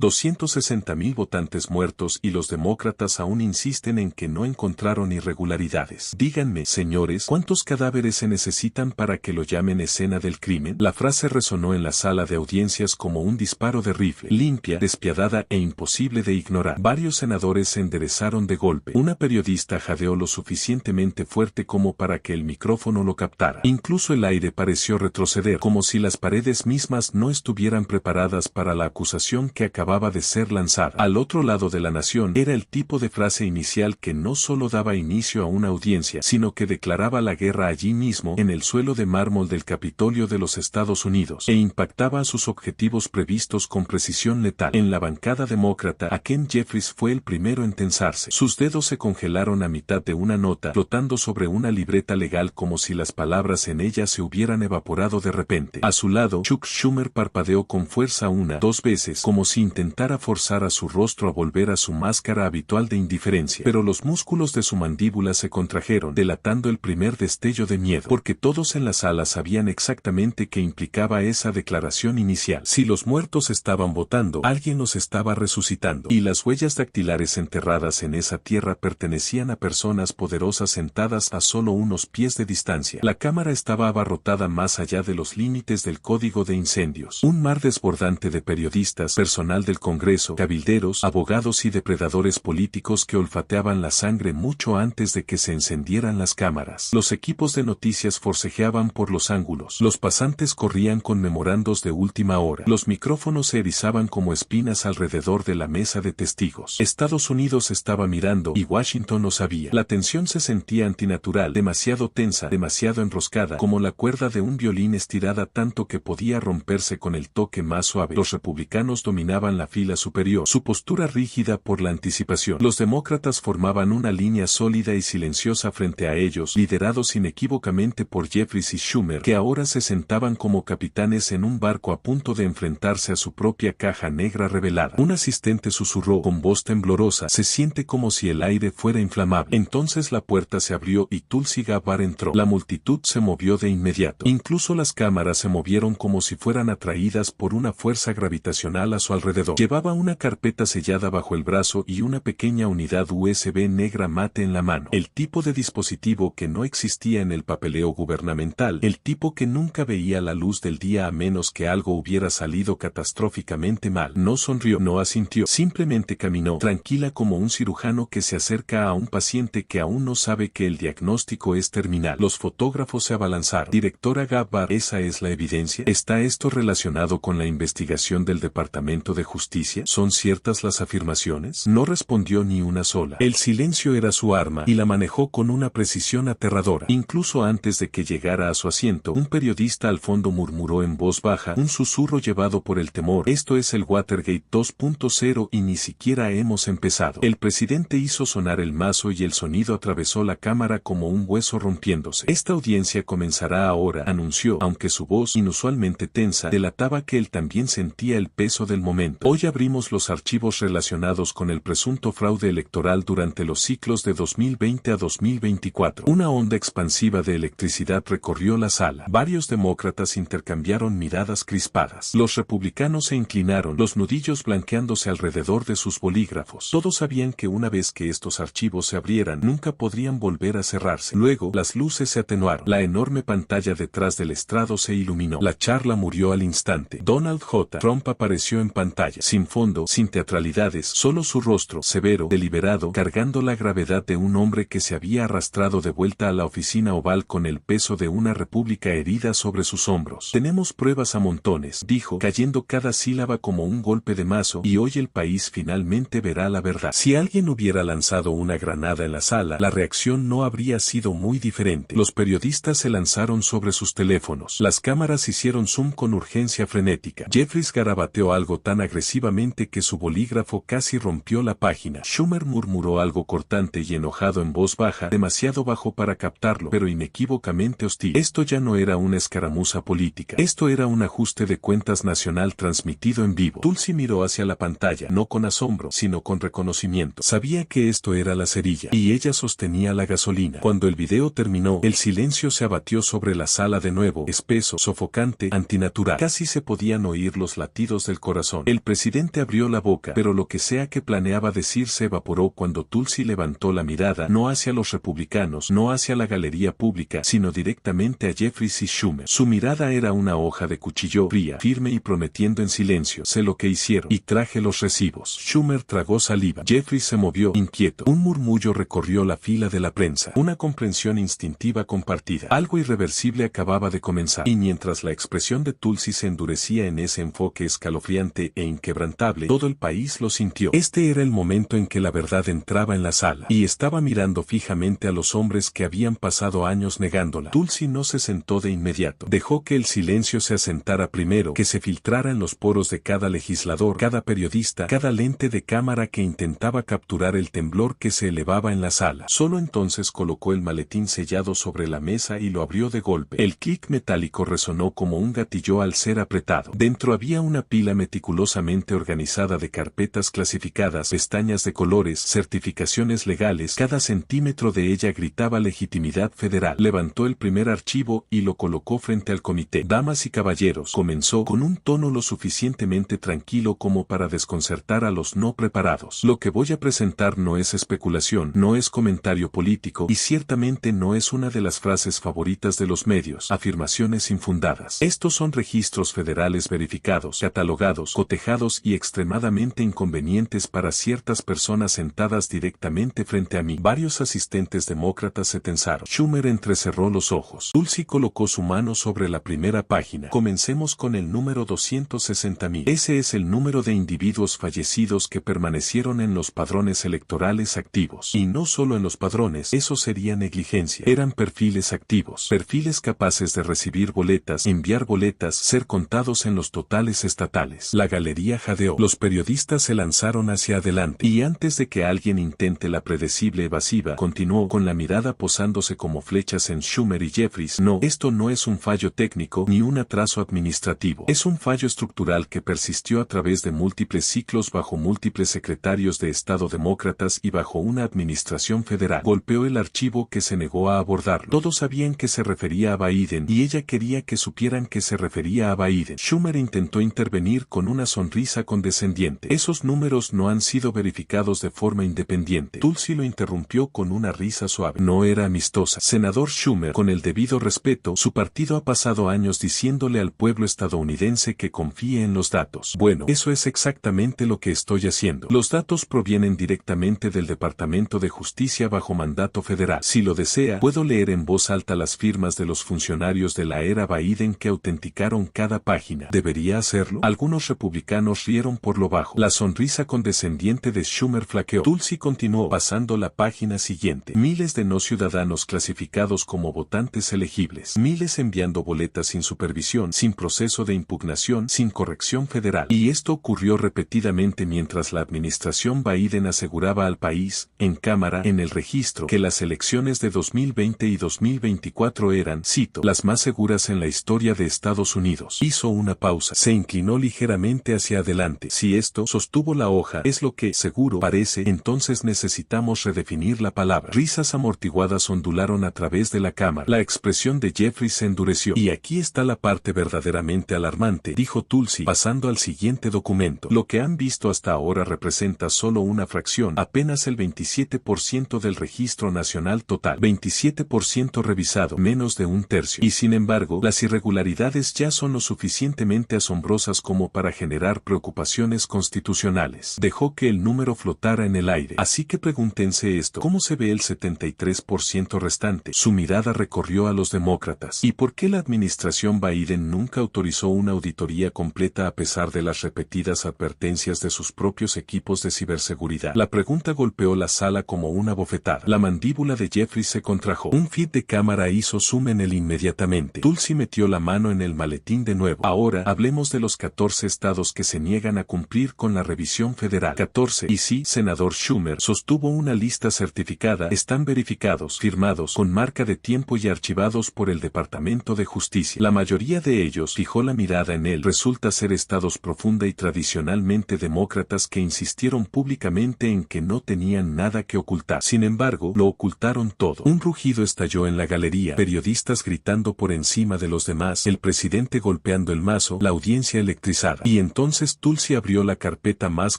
260.000 votantes muertos y los demócratas aún insisten en que no encontraron irregularidades. Díganme, señores, ¿cuántos cadáveres se necesitan para que lo llamen escena del crimen? La frase resonó en la sala de audiencias como un disparo de rifle, limpia, despiadada e imposible de ignorar. Varios senadores se enderezaron de golpe. Una periodista jadeó lo suficientemente fuerte como para que el micrófono lo captara. Incluso el aire pareció retroceder, como si las paredes mismas no estuvieran preparadas para la acusación que acababa de ser lanzada. Al otro lado de la nación era el tipo de frase inicial que no solo daba inicio a una audiencia, sino que declaraba la guerra allí mismo, en el suelo de mármol del Capitolio de los Estados Unidos, e impactaba a sus objetivos previstos con precisión letal. En la bancada demócrata, Hakeem Jeffries fue el primero en tensarse. Sus dedos se congelaron a mitad de una nota, flotando sobre una libreta legal como si las palabras en ella se hubieran evaporado de repente. A su lado, Chuck Schumer parpadeó con fuerza dos veces, como si intentara forzar a su rostro a volver a su máscara habitual de indiferencia. Pero los músculos de su mandíbula se contrajeron, delatando el primer destello de miedo, porque todos en la sala sabían exactamente qué implicaba esa declaración inicial. Si los muertos estaban votando, alguien los estaba resucitando, y las huellas dactilares enterradas en esa tierra pertenecían a personas poderosas sentadas a solo unos pies de distancia. La cámara estaba abarrotada más allá de los límites del código de incendios. Un mar desbordante de periodistas, personal del Congreso, cabilderos, abogados y depredadores políticos que olfateaban la sangre mucho antes de que se encendieran las cámaras. Los equipos de noticias forcejeaban por los ángulos. Los pasantes corrían con memorandos de última hora. Los micrófonos se erizaban como espinas alrededor de la mesa de testigos. Estados Unidos estaba mirando y Washington lo sabía. La tensión se sentía antinatural, demasiado tensa, demasiado enroscada, como la cuerda de un violín estirada tanto que podía romperse con el toque más suave. Los republicanos dominaban la fila superior, su postura rígida por la anticipación. Los demócratas formaban una línea sólida y silenciosa frente a ellos, liderados inequívocamente por Jeffries y Schumer, que ahora se sentaban como capitanes en un barco a punto de enfrentarse a su propia caja negra revelada. Un asistente susurró con voz temblorosa: se siente como si el aire fuera inflamable. Entonces la puerta se abrió y Tulsi Gabbard entró. La multitud se movió de inmediato. Incluso las cámaras se movieron como si fueran atraídas por una fuerza gravitacional a su alrededor. Llevaba una carpeta sellada bajo el brazo y una pequeña unidad USB negra mate en la mano. El tipo de dispositivo que no existía en el papeleo gubernamental. El tipo que nunca veía la luz del día a menos que algo hubiera salido catastróficamente mal. No sonrió, no asintió. Simplemente caminó, tranquila como un cirujano que se acerca a un paciente que aún no sabe que el diagnóstico es terminal. Los fotógrafos se abalanzaron. Directora Gabbard, ¿esa es la evidencia? ¿Está esto relacionado con la investigación del Departamento de Justicia? ¿Son ciertas las afirmaciones? No respondió ni una sola. El silencio era su arma y la manejó con una precisión aterradora. Incluso antes de que llegara a su asiento, un periodista al fondo murmuró en voz baja, un susurro llevado por el temor: esto es el Watergate 2.0 y ni siquiera hemos empezado. El presidente hizo sonar el mazo y el sonido atravesó la cámara como un hueso rompiéndose. Esta audiencia comenzará ahora, anunció, aunque su voz, inusualmente tensa, delataba que él también sentía el peso del momento. Hoy abrimos los archivos relacionados con el presunto fraude electoral durante los ciclos de 2020 a 2024. Una onda expansiva de electricidad recorrió la sala. Varios demócratas intercambiaron miradas crispadas. Los republicanos se inclinaron, los nudillos blanqueándose alrededor de sus bolígrafos. Todos sabían que una vez que estos archivos se abrieran, nunca podrían volver a cerrarse. Luego, las luces se atenuaron. La enorme pantalla detrás del estrado se iluminó. La charla murió al instante. Donald J. Trump apareció en pantalla, sin fondo, sin teatralidades, solo su rostro, severo, deliberado, cargando la gravedad de un hombre que se había arrastrado de vuelta a la oficina oval con el peso de una república herida sobre sus hombros. Tenemos pruebas a montones, dijo, cayendo cada sílaba como un golpe de mazo, y hoy el país finalmente verá la verdad. Si alguien hubiera lanzado una granada en la sala, la reacción no habría sido muy diferente. Los periodistas se lanzaron sobre sus teléfonos. Las cámaras hicieron zoom con urgencia frenética. Jeffries garabateó algo tan agresivamente que su bolígrafo casi rompió la página. Schumer murmuró algo cortante y enojado en voz baja, demasiado bajo para captarlo, pero inequívocamente hostil. Esto ya no era una escaramuza política. Esto era un ajuste de cuentas nacional transmitido en vivo. Tulsi miró hacia la pantalla, no con asombro, sino con reconocimiento. Sabía que esto era la cerilla, y ella sostenía la gasolina. Cuando el video terminó, el silencio se abatió sobre la sala de nuevo, espeso, sofocante, antinatural. Casi se podían oír los latidos del corazón. El presidente abrió la boca, pero lo que sea que planeaba decir se evaporó cuando Tulsi levantó la mirada no hacia los republicanos, no hacia la galería pública, sino directamente a Jeffries y Schumer. Su mirada era una hoja de cuchillo fría, firme y prometiendo en silencio: sé lo que hicieron y traje los recibos. Schumer tragó saliva. Jeffries se movió, inquieto. Un murmullo recorrió la fila de la prensa. Una comprensión instintiva compartida. Algo irreversible acababa de comenzar. Y mientras la expresión de Tulsi se endurecía en ese enfoque escalofriante e inquebrantable, todo el país lo sintió. Este era el momento en que la verdad entraba en la sala, y estaba mirando fijamente a los hombres que habían pasado años negándola. Tulsi no se sentó de inmediato. Dejó que el silencio se asentara primero, que se filtrara en los poros de cada legislador, cada periodista, cada lente de cámara que intentaba capturar el temblor que se elevaba en la sala. Solo entonces colocó el maletín sellado sobre la mesa y lo abrió de golpe. El clic metálico resonó como un gatillo al ser apretado. Dentro había una pila meticulosamente organizada de carpetas clasificadas, pestañas de colores, certificaciones legales. Cada centímetro de ella gritaba legitimidad federal. Levantó el primer archivo y lo colocó frente al comité. Damas y caballeros, comenzó con un tono lo suficientemente tranquilo como para desconcertar a los no preparados. Lo que voy a presentar no es especulación, no es comentario político y ciertamente no es una de las frases favoritas de los medios, afirmaciones infundadas. Estos son registros federales verificados, catalogados, cotejados y extremadamente inconvenientes para ciertas personas sentadas directamente frente a mí. Varios asistentes demócratas se tensaron. Schumer entrecerró los ojos. Tulsi colocó su mano sobre la primera página. Comencemos con el número 260.000. Ese es el número de individuos fallecidos que permanecieron en los padrones electorales activos. Y no solo en los padrones, eso sería negligencia. Eran perfiles activos, perfiles capaces de recibir boletas, enviar boletas, ser contados en los totales estatales. La galería jadeó. Los periodistas se lanzaron hacia adelante. Y antes de que alguien intente la predecible evasiva, continuó con la mirada posándose como flechas en Schumer y Jeffries. No, esto no es un fallo técnico ni un atraso administrativo. Es un fallo estructural que persistió a través de múltiples ciclos bajo múltiples secretarios de Estado demócratas y bajo una administración federal. Golpeó el archivo que se negó a abordarlo. Todos sabían que se refería a Biden y ella quería que supieran que se refería a Biden. Schumer intentó intervenir con una sonrisa condescendiente. Esos números no han sido verificados de forma independiente. Tulsi lo interrumpió con una risa suave. No era amistosa. Senador Schumer, con el debido respeto, su partido ha pasado años diciéndole al pueblo estadounidense que confíe en los datos. Bueno, eso es exactamente lo que estoy haciendo. Los datos provienen directamente del Departamento de Justicia bajo mandato federal. Si lo desea, puedo leer en voz alta las firmas de los funcionarios de la era Biden que autenticaron cada página. ¿Debería hacerlo? Algunos republicanos rieron por lo bajo. La sonrisa condescendiente de Schumer flaqueó. Tulsi continuó pasando la página siguiente. Miles de no ciudadanos clasificados como votantes elegibles. Miles enviando boletas sin supervisión, sin proceso de impugnación, sin corrección federal. Y esto ocurrió repetidamente mientras la administración Biden aseguraba al país, en cámara, en el registro, que las elecciones de 2020 y 2024 eran, cito, las más seguras en la historia de Estados Unidos. Hizo una pausa. Se inclinó ligeramente hacia adelante. Si esto, sostuvo la hoja, es lo que, seguro, parece, entonces necesitamos redefinir la palabra. Risas amortiguadas ondularon a través de la cámara. La expresión de Jeffries se endureció. Y aquí está la parte verdaderamente alarmante, dijo Tulsi, pasando al siguiente documento. Lo que han visto hasta ahora representa solo una fracción, apenas el 27% del registro nacional total, 27% revisado, menos de un tercio. Y sin embargo, las irregularidades ya son lo suficientemente asombrosas como para generar preocupaciones constitucionales. Dejó que el número flotara en el aire. Así que pregúntense esto: ¿cómo se ve el 73% restante? Su mirada recorrió a los demócratas. ¿Y por qué la administración Biden nunca autorizó una auditoría completa a pesar de las repetidas advertencias de sus propios equipos de ciberseguridad? La pregunta golpeó la sala como una bofetada. La mandíbula de Jeffries se contrajo. Un feed de cámara hizo zoom en él inmediatamente. Tulsi metió la mano en el maletín de nuevo. Ahora, hablemos de los 14 estados que se niegan a cumplir con la revisión federal. 14. Y sí, senador Schumer sostuvo una lista certificada, están verificados, firmados, con marca de tiempo y archivados por el Departamento de Justicia. La mayoría de ellos, fijó la mirada en él, resulta ser estados profunda y tradicionalmente demócratas que insistieron públicamente en que no tenían nada que ocultar. Sin embargo, lo ocultaron todo. Un rugido estalló en la galería, periodistas gritando por encima de los demás, el presidente golpeando el mazo, la audiencia electrizada. Y entonces Entonces Tulsi abrió la carpeta más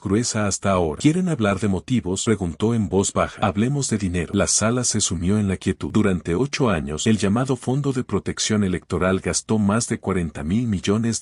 gruesa hasta ahora. ¿Quieren hablar de motivos?, preguntó en voz baja. Hablemos de dinero. La sala se sumió en la quietud. Durante 8 años, el llamado Fondo de Protección Electoral gastó más de $40.000 millones.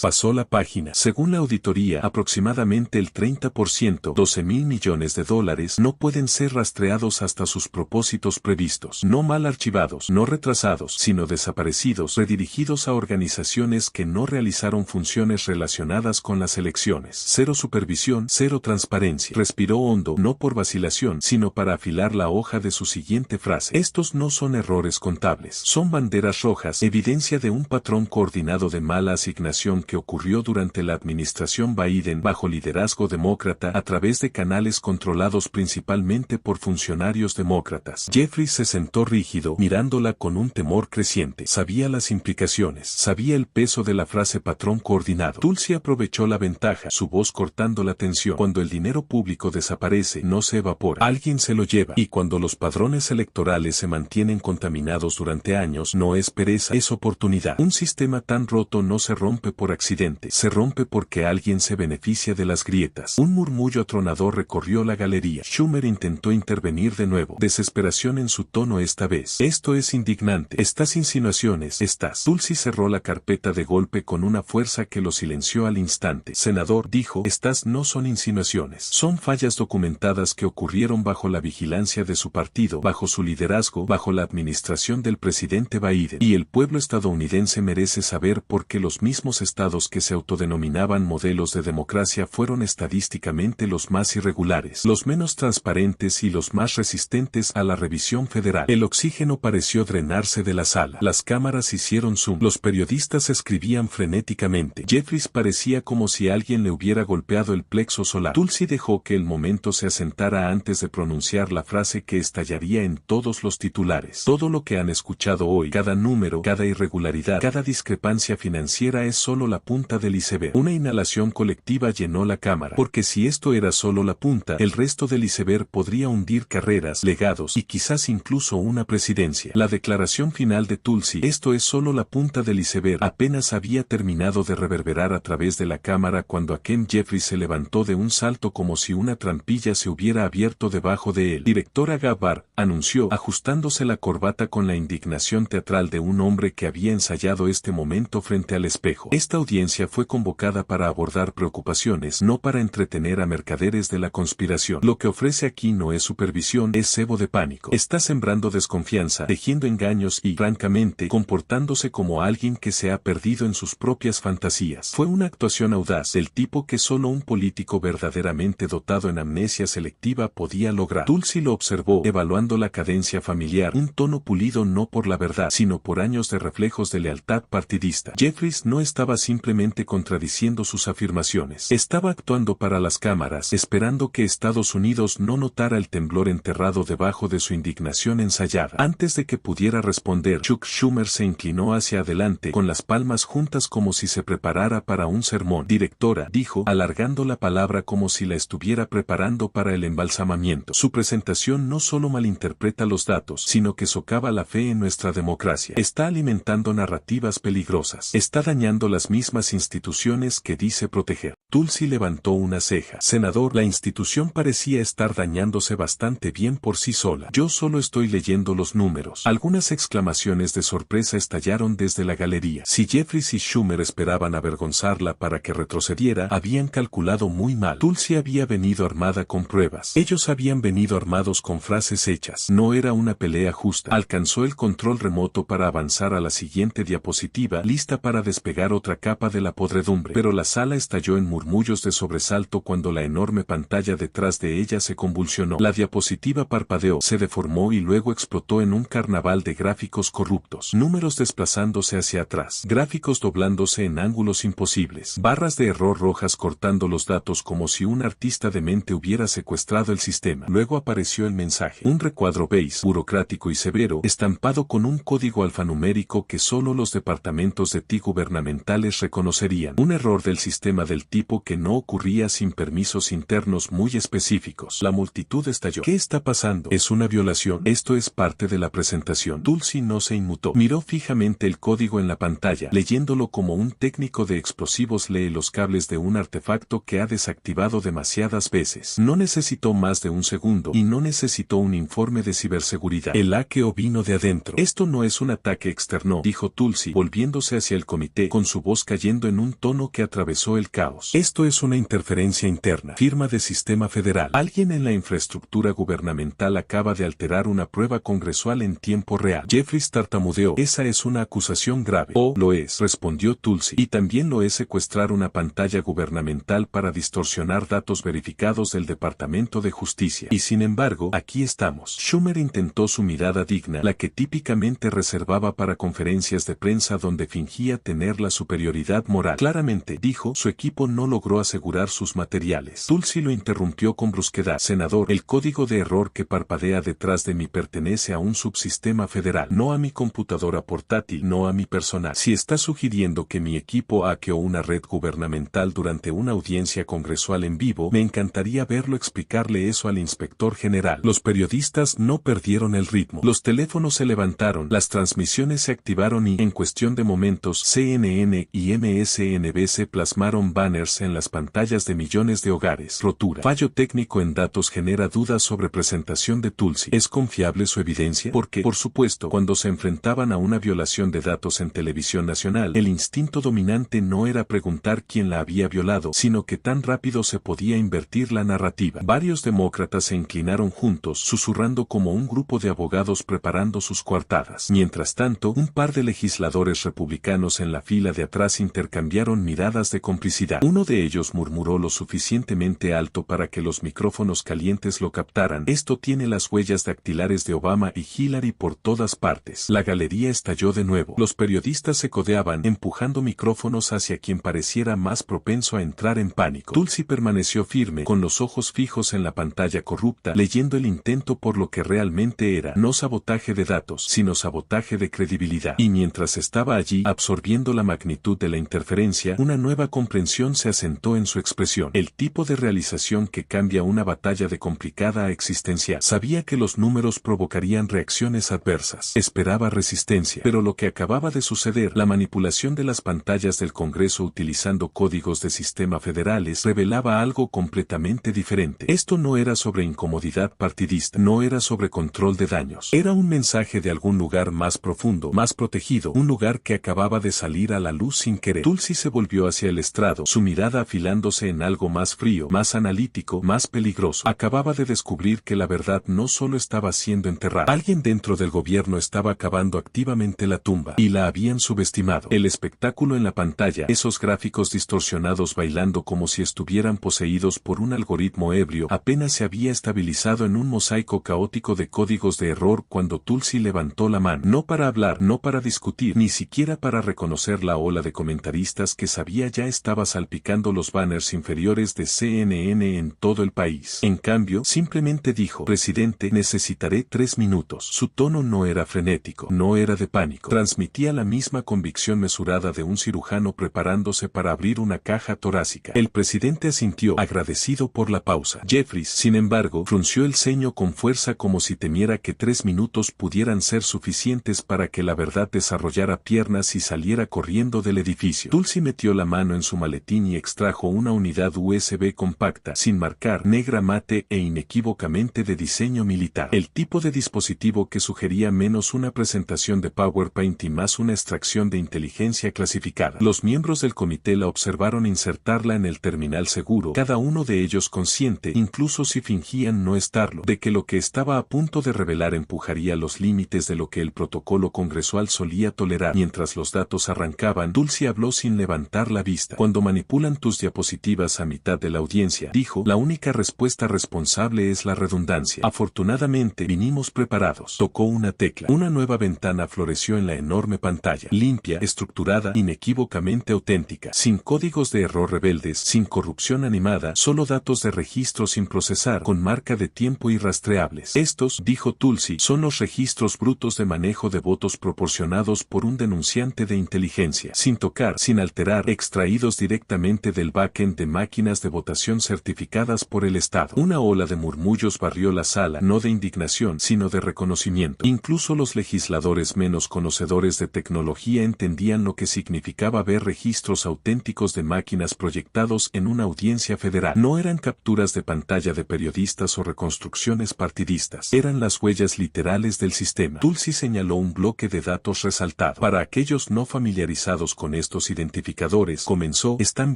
Pasó la página. Según la auditoría, aproximadamente el 30%, $12.000 millones, no pueden ser rastreados hasta sus propósitos previstos. No mal archivados, no retrasados, sino desaparecidos, redirigidos a organizaciones que no realizaron funciones relacionadas con las elecciones. Cero supervisión, cero transparencia. Respiró hondo, no por vacilación, sino para afilar la hoja de su siguiente frase. Estos no son errores contables, son banderas rojas, evidencia de un patrón coordinado de mala asignación que ocurrió durante la administración Biden bajo liderazgo demócrata a través de canales controlados principalmente por funcionarios demócratas. Jeffries se sentó rígido, mirándola con un temor creciente. Sabía las implicaciones, sabía el peso de la frase patrón coordinado. Tulsi aprovechó la ventaja, su voz cortando la tensión. Cuando el dinero público desaparece, no se evapora, alguien se lo lleva. Y cuando los padrones electorales se mantienen contaminados durante años, no es pereza, es oportunidad. Un sistema tan roto no se rompe por accidente, se rompe porque alguien se beneficia de las grietas. Un murmullo atronador recorrió la galería. Schumer intentó intervenir de nuevo, desesperación en su tono esta vez. Esto es indignante. Estas insinuaciones, estás. Tulsi cerró la carpeta de golpe con una fuerza que lo silenció al instante. Senador, dijo, estas no son insinuaciones, son fallas documentadas que ocurrieron bajo la vigilancia de su partido, bajo su liderazgo, bajo la administración del presidente Biden. Y el pueblo estadounidense merece saber por qué los mismos estados que se autodenominaban modelos de democracia fueron estadísticamente los más irregulares, los menos transparentes y los más resistentes a la revisión federal. El oxígeno pareció drenarse de la sala. Las cámaras hicieron zoom. Los periodistas escribían frenéticamente. Jeffries parecía como si alguien le hubiera golpeado el plexo solar. Tulsi dejó que el momento se asentara antes de pronunciar la frase que estallaría en todos los titulares. Todo lo que han escuchado hoy, cada número, cada irregularidad, cada discrepancia financiera es solo la punta del iceberg. Una inhalación colectiva llenó la cámara, porque si esto era solo la punta, el resto del iceberg podría hundir carreras, legados y quizás incluso una presidencia. La declaración final de Tulsi, esto es solo la punta del iceberg, apenas había terminado de reverberar a través de la cámara cuando Hakeem Jeffries se levantó de un salto como si una trampilla se hubiera abierto debajo de él. Directora Gabbard, anunció, ajustándose la corbata con la indignación teatral de un hombre que había ensayado este momento frente al espejo. Esta audiencia fue convocada para abordar preocupaciones, no para entretener a mercaderes de la conspiración. Lo que ofrece aquí no es supervisión, es cebo de pánico. Está sembrando desconfianza, tejiendo engaños y, francamente, comportándose como alguien que se ha perdido en sus propias fantasías. Fue una actuación audaz, del tipo que solo un político verdaderamente dotado en amnesia selectiva podía lograr. Tulsi lo observó, evaluando la cadencia familiar, un tono pulido no por la verdad, sino por años de reflejos de lealtad partidista. Jeffries no estaba simplemente contradiciendo sus afirmaciones. Estaba actuando para las cámaras, esperando que Estados Unidos no notara el temblor enterrado debajo de su indignación ensayada. Antes de que pudiera responder, Chuck Schumer se inclinó hacia adelante, con las palmas juntas como si se preparara para un sermón. Directora, dijo, alargando la palabra como si la estuviera preparando para el embalsamamiento. Su presentación no solo malinterpreta los datos, sino que socava la fe en nuestra democracia. Está alimentando narrativas peligrosas. Está dañando las mismas instituciones que dice proteger. Tulsi levantó una ceja. Senador, la institución parecía estar dañándose bastante bien por sí sola. Yo solo estoy leyendo los números. Algunas exclamaciones de sorpresa estallaron desde la galería. Si Jeffries y Schumer esperaban avergonzarla para que retrocediera, habían calculado muy mal. Tulsi había venido armada con pruebas. Ellos habían venido armados con frases hechas. No era una pelea justa. Alcanzó el control remoto para avanzar a la siguiente diapositiva, lista para despegar otra capa de la podredumbre. Pero la sala estalló en murmullos de sobresalto cuando la enorme pantalla detrás de ella se convulsionó. La diapositiva parpadeó, se deformó y luego explotó en un carnaval de gráficos corruptos. Números desplazándose hacia atrás. Gráficos doblándose en ángulos imposibles. Barras de error rojas cortando los datos como si un artista demente hubiera secuestrado el sistema. Luego apareció el mensaje. Un recuadro beige, burocrático y severo, estampado con un código alfanumérico que solo los departamentos de TI gubernamentales reconocerían. Un error del sistema del tipo supo que no ocurría sin permisos internos muy específicos. La multitud estalló. ¿Qué está pasando? ¿Es una violación? Esto es parte de la presentación. Tulsi no se inmutó. Miró fijamente el código en la pantalla, leyéndolo como un técnico de explosivos lee los cables de un artefacto que ha desactivado demasiadas veces. No necesitó más de un segundo y no necesitó un informe de ciberseguridad. El hackeo vino de adentro. Esto no es un ataque externo, dijo Tulsi, volviéndose hacia el comité con su voz cayendo en un tono que atravesó el caos. Esto es una interferencia interna. Firma de sistema federal. Alguien en la infraestructura gubernamental acaba de alterar una prueba congresual en tiempo real. Jeffries tartamudeó. Esa es una acusación grave. Oh, lo es, respondió Tulsi. Y también lo es secuestrar una pantalla gubernamental para distorsionar datos verificados del Departamento de Justicia. Y sin embargo, aquí estamos. Schumer intentó su mirada digna, la que típicamente reservaba para conferencias de prensa donde fingía tener la superioridad moral. Claramente, dijo, su equipo no logró asegurar sus materiales. Tulsi lo interrumpió con brusquedad. Senador, el código de error que parpadea detrás de mí pertenece a un subsistema federal, no a mi computadora portátil, no a mi personal. Si está sugiriendo que mi equipo hackeó una red gubernamental durante una audiencia congresual en vivo, me encantaría verlo explicarle eso al inspector general. Los periodistas no perdieron el ritmo. Los teléfonos se levantaron, las transmisiones se activaron y, en cuestión de momentos, CNN y MSNBC plasmaron banners en las pantallas de millones de hogares. Rotura. Fallo técnico en datos genera dudas sobre presentación de Tulsi. ¿Es confiable su evidencia? Porque, por supuesto, cuando se enfrentaban a una violación de datos en televisión nacional, el instinto dominante no era preguntar quién la había violado, sino que tan rápido se podía invertir la narrativa. Varios demócratas se inclinaron juntos, susurrando como un grupo de abogados preparando sus coartadas. Mientras tanto, un par de legisladores republicanos en la fila de atrás intercambiaron miradas de complicidad. Uno de ellos murmuró lo suficientemente alto para que los micrófonos calientes lo captaran. Esto tiene las huellas dactilares de Obama y Hillary por todas partes. La galería estalló de nuevo. Los periodistas se codeaban, empujando micrófonos hacia quien pareciera más propenso a entrar en pánico. Tulsi permaneció firme, con los ojos fijos en la pantalla corrupta, leyendo el intento por lo que realmente era, no sabotaje de datos, sino sabotaje de credibilidad. Y mientras estaba allí, absorbiendo la magnitud de la interferencia, una nueva comprensión se asentó en su expresión. El tipo de realización que cambia una batalla de complicada a existencial. Sabía que los números provocarían reacciones adversas. Esperaba resistencia. Pero lo que acababa de suceder, la manipulación de las pantallas del Congreso utilizando códigos de sistema federales, revelaba algo completamente diferente. Esto no era sobre incomodidad partidista, no era sobre control de daños. Era un mensaje de algún lugar más profundo, más protegido, un lugar que acababa de salir a la luz sin querer. Tulsi se volvió hacia el estrado, su mirada afilándose en algo más frío, más analítico, más peligroso. Acababa de descubrir que la verdad no solo estaba siendo enterrada. Alguien dentro del gobierno estaba cavando activamente la tumba, y la habían subestimado. El espectáculo en la pantalla, esos gráficos distorsionados bailando como si estuvieran poseídos por un algoritmo ebrio, apenas se había estabilizado en un mosaico caótico de códigos de error cuando Tulsi levantó la mano. No para hablar, no para discutir, ni siquiera para reconocer la ola de comentaristas que sabía ya estaba salpicando los banners inferiores de CNN en todo el país. En cambio, simplemente dijo, presidente, necesitaré 3 minutos. Su tono no era frenético, no era de pánico. Transmitía la misma convicción mesurada de un cirujano preparándose para abrir una caja torácica. El presidente asintió, agradecido por la pausa. Jeffries, sin embargo, frunció el ceño con fuerza como si temiera que 3 minutos pudieran ser suficientes para que la verdad desarrollara piernas y saliera corriendo del edificio. Tulsi metió la mano en su maletín y extrajo una unidad USB compacta, sin marcar, negra mate e inequívocamente de diseño militar. El tipo de dispositivo que sugería menos una presentación de PowerPoint y más una extracción de inteligencia clasificada. Los miembros del comité la observaron insertarla en el terminal seguro, cada uno de ellos consciente, incluso si fingían no estarlo, de que lo que estaba a punto de revelar empujaría los límites de lo que el protocolo congresual solía tolerar. Mientras los datos arrancaban, Tulsi habló sin levantar la vista. Cuando manipulan tus diapositivas a mitad de la audiencia, dijo, la única respuesta responsable es la redundancia. Afortunadamente, vinimos preparados. Tocó una tecla. Una nueva ventana floreció en la enorme pantalla, limpia, estructurada, inequívocamente auténtica, sin códigos de error rebeldes, sin corrupción animada, solo datos de registro sin procesar, con marca de tiempo y rastreables. Estos, dijo Tulsi, son los registros brutos de manejo de votos proporcionados por un denunciante de inteligencia, sin tocar, sin alterar, extraídos directamente directamente del backend de máquinas de votación certificadas por el Estado. Una ola de murmullos barrió la sala, no de indignación, sino de reconocimiento. Incluso los legisladores menos conocedores de tecnología entendían lo que significaba ver registros auténticos de máquinas proyectados en una audiencia federal. No eran capturas de pantalla de periodistas o reconstrucciones partidistas. Eran las huellas literales del sistema. Tulsi señaló un bloque de datos resaltado. Para aquellos no familiarizados con estos identificadores, comenzó, están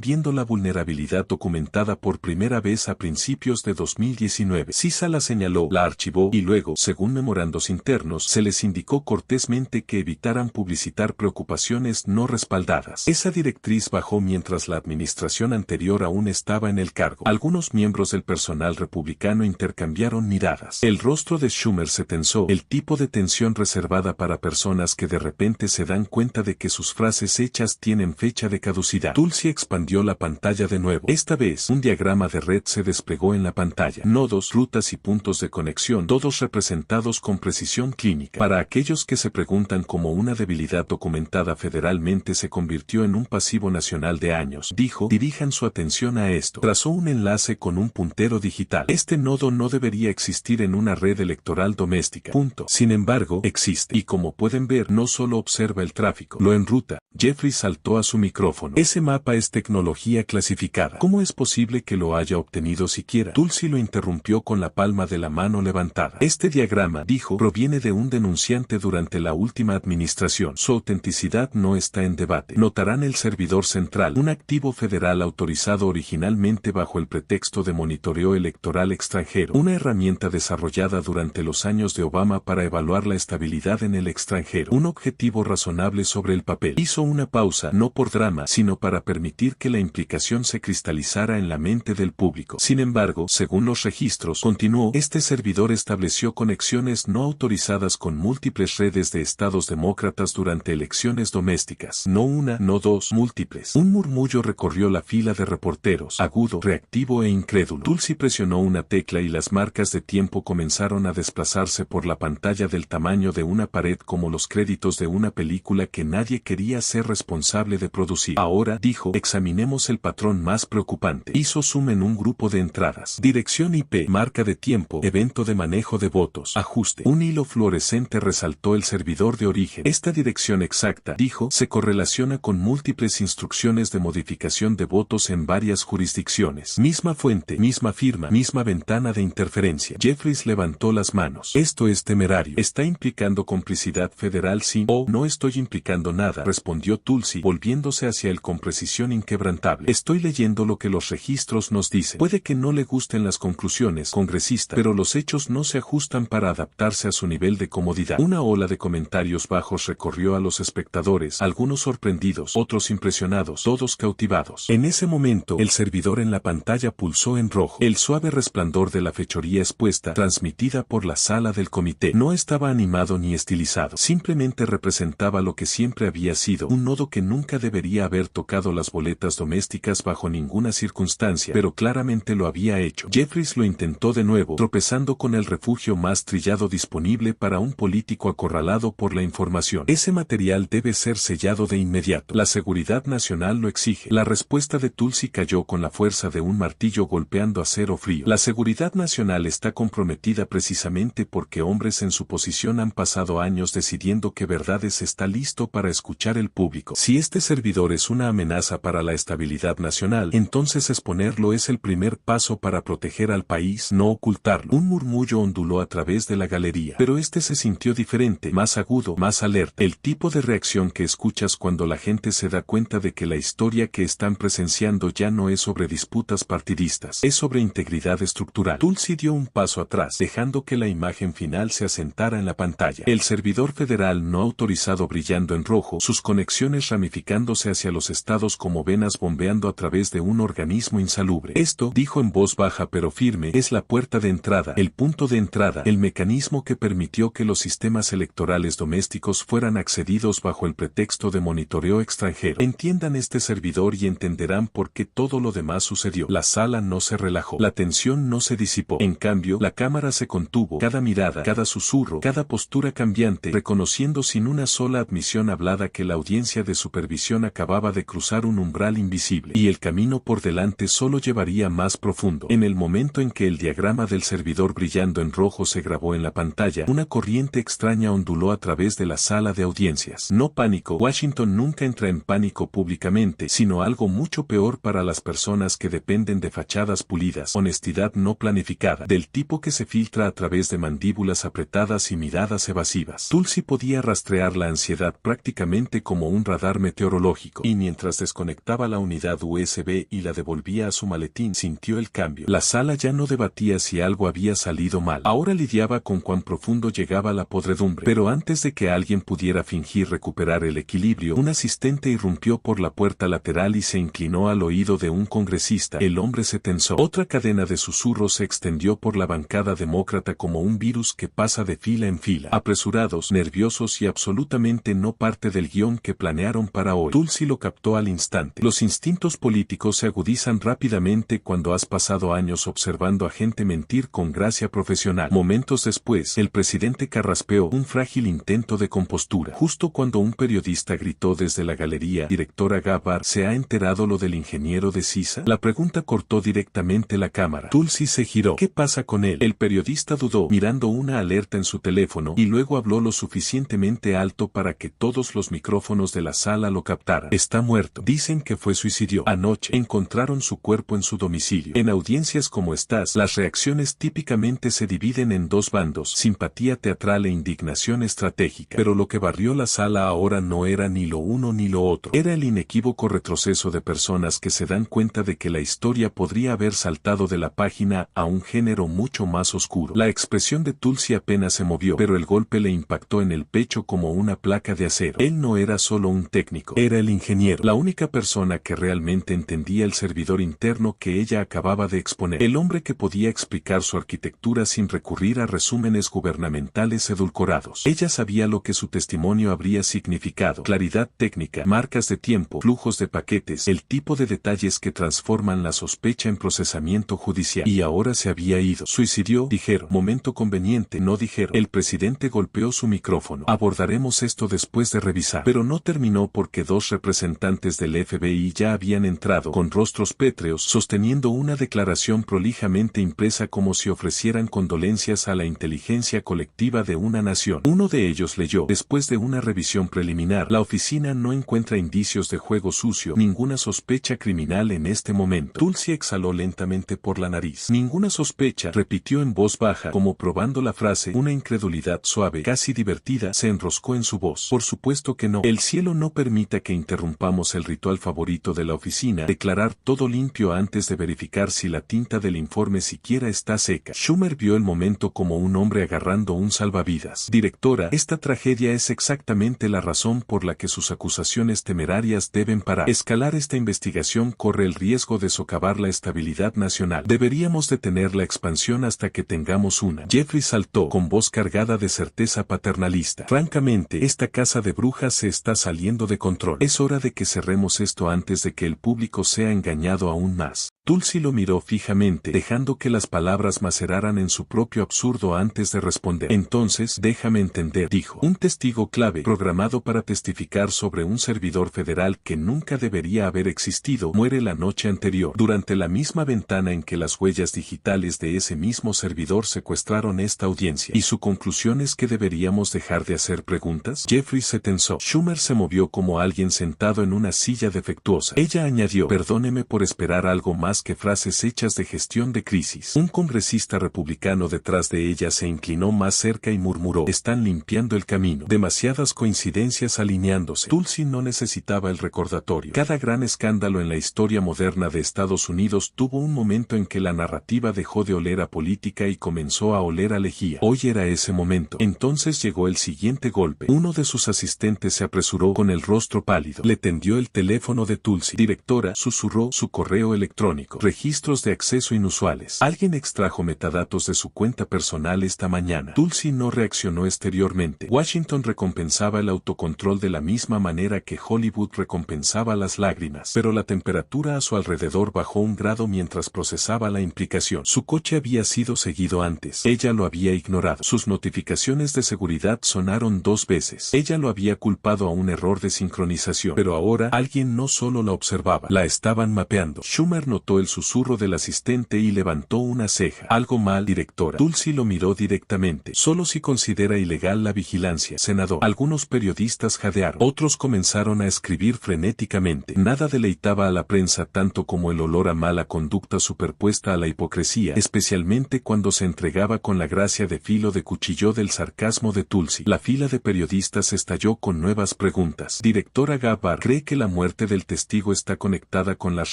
viendo la vulnerabilidad documentada por primera vez a principios de 2019. CISA la señaló, la archivó y luego, según memorandos internos, se les indicó cortésmente que evitaran publicitar preocupaciones no respaldadas. Esa directriz bajó mientras la administración anterior aún estaba en el cargo. Algunos miembros del personal republicano intercambiaron miradas. El rostro de Schumer se tensó, el tipo de tensión reservada para personas que de repente se dan cuenta de que sus frases hechas tienen fecha de caducidad. Tulsi expandió la pantalla de nuevo. Esta vez, un diagrama de red se desplegó en la pantalla. Nodos, rutas y puntos de conexión, todos representados con precisión clínica. Para aquellos que se preguntan cómo una debilidad documentada federalmente se convirtió en un pasivo nacional de años, dijo, dirijan su atención a esto. Trazó un enlace con un puntero digital. Este nodo no debería existir en una red electoral doméstica. Punto. Sin embargo, existe. Y como pueden ver, no solo observa el tráfico, lo enruta. Jeffrey saltó a su micrófono. Ese mapa es tecnología clasificada. ¿Cómo es posible que lo haya obtenido siquiera? Tulsi lo interrumpió con la palma de la mano levantada. Este diagrama, dijo, proviene de un denunciante durante la última administración. Su autenticidad no está en debate. Notarán el servidor central, un activo federal autorizado originalmente bajo el pretexto de monitoreo electoral extranjero, una herramienta desarrollada durante los años de Obama para evaluar la estabilidad en el extranjero. Un objetivo razonable sobre el papel. Hizo una pausa, no por drama, sino para permitir que la implicación se cristalizara en la mente del público. Sin embargo, según los registros, continuó, este servidor estableció conexiones no autorizadas con múltiples redes de estados demócratas durante elecciones domésticas. No una, no dos, múltiples. Un murmullo recorrió la fila de reporteros, agudo, reactivo e incrédulo. Tulsi presionó una tecla y las marcas de tiempo comenzaron a desplazarse por la pantalla del tamaño de una pared como los créditos de una película que nadie quería ser responsable de producir. Ahora, dijo, examinemos el patrón más preocupante. Hizo zoom en un grupo de entradas. Dirección IP, marca de tiempo, evento de manejo de votos, ajuste. Un hilo fluorescente resaltó el servidor de origen. Esta dirección exacta, dijo, se correlaciona con múltiples instrucciones de modificación de votos en varias jurisdicciones. Misma fuente, misma firma, misma ventana de interferencia. Jeffries levantó las manos. Esto es temerario. ¿Está implicando complicidad federal? Sí o no estoy implicando nada, respondió Tulsi, volviéndose hacia él con precisión inquebrantable. Estoy leyendo lo que los registros nos dicen. Puede que no le gusten las conclusiones, congresista, pero los hechos no se ajustan para adaptarse a su nivel de comodidad. Una ola de comentarios bajos recorrió a los espectadores, algunos sorprendidos, otros impresionados, todos cautivados. En ese momento, el servidor en la pantalla pulsó en rojo. El suave resplandor de la fechoría expuesta, transmitida por la sala del comité, no estaba animado ni estilizado. Simplemente representaba lo que siempre había sido, un nodo que nunca debería haber tocado las boletas domésticas bajo ninguna circunstancia, pero claramente lo había hecho. Jeffries lo intentó de nuevo, tropezando con el refugio más trillado disponible para un político acorralado por la información. Ese material debe ser sellado de inmediato. La seguridad nacional lo exige. La respuesta de Tulsi cayó con la fuerza de un martillo golpeando acero frío. La seguridad nacional está comprometida precisamente porque hombres en su posición han pasado años decidiendo qué verdades está listo para escuchar el público. Si este servidor es una amenaza para la estabilidad nacional, entonces exponerlo es el primer paso para proteger al país, no ocultarlo. Un murmullo onduló a través de la galería, pero este se sintió diferente, más agudo, más alerta. El tipo de reacción que escuchas cuando la gente se da cuenta de que la historia que están presenciando ya no es sobre disputas partidistas, es sobre integridad estructural. Tulsi dio un paso atrás, dejando que la imagen final se asentara en la pantalla. El servidor federal no autorizado brillando en rojo, sus conexiones ramificándose hacia los estados como venas bombeando a través de un organismo insalubre. Esto, dijo en voz baja pero firme, es la puerta de entrada, el punto de entrada, el mecanismo que permitió que los sistemas electorales domésticos fueran accedidos bajo el pretexto de monitoreo extranjero. Entiendan este servidor y entenderán por qué todo lo demás sucedió. La sala no se relajó, la tensión no se disipó. En cambio, la cámara se contuvo, cada mirada, cada susurro, cada postura cambiante, reconociendo sin una sola admisión hablada que la audiencia de supervisión acababa de cruzar un umbral invisible. invisible, y el camino por delante solo llevaría más profundo. En el momento en que el diagrama del servidor brillando en rojo se grabó en la pantalla, una corriente extraña onduló a través de la sala de audiencias. No pánico, Washington nunca entra en pánico públicamente, sino algo mucho peor para las personas que dependen de fachadas pulidas, honestidad no planificada, del tipo que se filtra a través de mandíbulas apretadas y miradas evasivas. Tulsi podía rastrear la ansiedad prácticamente como un radar meteorológico, y mientras desconectaba la unidad USB y la devolvía a su maletín, sintió el cambio. La sala ya no debatía si algo había salido mal. Ahora lidiaba con cuán profundo llegaba la podredumbre. Pero antes de que alguien pudiera fingir recuperar el equilibrio, un asistente irrumpió por la puerta lateral y se inclinó al oído de un congresista. El hombre se tensó. Otra cadena de susurros se extendió por la bancada demócrata como un virus que pasa de fila en fila. Apresurados, nerviosos y absolutamente no parte del guión que planearon para hoy. Tulsi lo captó al instante. Los instintos políticos se agudizan rápidamente cuando has pasado años observando a gente mentir con gracia profesional. Momentos después, el presidente carraspeó un frágil intento de compostura. Justo cuando un periodista gritó desde la galería, directora Gabbard, ¿se ha enterado lo del ingeniero de CISA? La pregunta cortó directamente la cámara. Tulsi se giró. ¿Qué pasa con él? El periodista dudó, mirando una alerta en su teléfono, y luego habló lo suficientemente alto para que todos los micrófonos de la sala lo captaran. Está muerto. Dicen que fue suicidio. Anoche encontraron su cuerpo en su domicilio. En audiencias como estas, las reacciones típicamente se dividen en dos bandos, simpatía teatral e indignación estratégica. Pero lo que barrió la sala ahora no era ni lo uno ni lo otro. Era el inequívoco retroceso de personas que se dan cuenta de que la historia podría haber saltado de la página a un género mucho más oscuro. La expresión de Tulsi apenas se movió, pero el golpe le impactó en el pecho como una placa de acero. Él no era solo un técnico, era el ingeniero, la única persona que realmente entendía el servidor interno que ella acababa de exponer. El hombre que podía explicar su arquitectura sin recurrir a resúmenes gubernamentales edulcorados. Ella sabía lo que su testimonio habría significado: claridad técnica, marcas de tiempo, flujos de paquetes, el tipo de detalles que transforman la sospecha en procesamiento judicial. Y ahora se había ido. Suicidió, dijeron. Momento conveniente, no dijeron. El presidente golpeó su micrófono. Abordaremos esto después de revisar. Pero no terminó porque dos representantes del FBI ya habían entrado, con rostros pétreos, sosteniendo una declaración prolijamente impresa como si ofrecieran condolencias a la inteligencia colectiva de una nación. Uno de ellos leyó: después de una revisión preliminar, la oficina no encuentra indicios de juego sucio, ninguna sospecha criminal en este momento. Tulsi exhaló lentamente por la nariz. Ninguna sospecha, repitió en voz baja, como probando la frase. Una incredulidad suave, casi divertida, se enroscó en su voz. Por supuesto que no. El cielo no permita que interrumpamos el ritual favorito de la oficina, declarar todo limpio antes de verificar si la tinta del informe siquiera está seca. Schumer vio el momento como un hombre agarrando un salvavidas. Directora, esta tragedia es exactamente la razón por la que sus acusaciones temerarias deben parar. Escalar esta investigación corre el riesgo de socavar la estabilidad nacional. Deberíamos detener la expansión hasta que tengamos una. Jeffrey saltó, con voz cargada de certeza paternalista. Francamente, esta casa de brujas se está saliendo de control. Es hora de que cerremos esto antes de que el público sea engañado aún más. Tulsi lo miró fijamente, dejando que las palabras maceraran en su propio absurdo antes de responder. Entonces, déjame entender, dijo. Un testigo clave, programado para testificar sobre un servidor federal que nunca debería haber existido, muere la noche anterior, durante la misma ventana en que las huellas digitales de ese mismo servidor secuestraron esta audiencia. ¿Y su conclusión es que deberíamos dejar de hacer preguntas? Jeffrey se tensó. Schumer se movió como alguien sentado en una silla defectuosa. Ella añadió: perdóneme por esperar algo más que frases hechas de gestión de crisis. Un congresista republicano detrás de ella se inclinó más cerca y murmuró: están limpiando el camino. Demasiadas coincidencias alineándose. Tulsi no necesitaba el recordatorio. Cada gran escándalo en la historia moderna de Estados Unidos tuvo un momento en que la narrativa dejó de oler a política y comenzó a oler a lejía. Hoy era ese momento. Entonces llegó el siguiente golpe. Uno de sus asistentes se apresuró con el rostro pálido. Le tendió el teléfono de Tulsi. Directora, susurró, su correo electrónico. electrónico. Registros de acceso inusuales. Alguien extrajo metadatos de su cuenta personal esta mañana. Tulsi no reaccionó exteriormente. Washington recompensaba el autocontrol de la misma manera que Hollywood recompensaba las lágrimas. Pero la temperatura a su alrededor bajó un grado mientras procesaba la implicación. Su coche había sido seguido antes. Ella lo había ignorado. Sus notificaciones de seguridad sonaron 2 veces. Ella lo había culpado a un error de sincronización. Pero ahora alguien no solo la observaba, la estaban mapeando. Schumer notó el susurro del asistente y levantó una ceja. Algo mal, directora. Tulsi lo miró directamente. Solo si considera ilegal la vigilancia, senador. Algunos periodistas jadearon. Otros comenzaron a escribir frenéticamente. Nada deleitaba a la prensa tanto como el olor a mala conducta superpuesta a la hipocresía, especialmente cuando se entregaba con la gracia de filo de cuchillo del sarcasmo de Tulsi. La fila de periodistas estalló con nuevas preguntas. Directora Gabbard, ¿cree que la muerte del testigo está conectada con las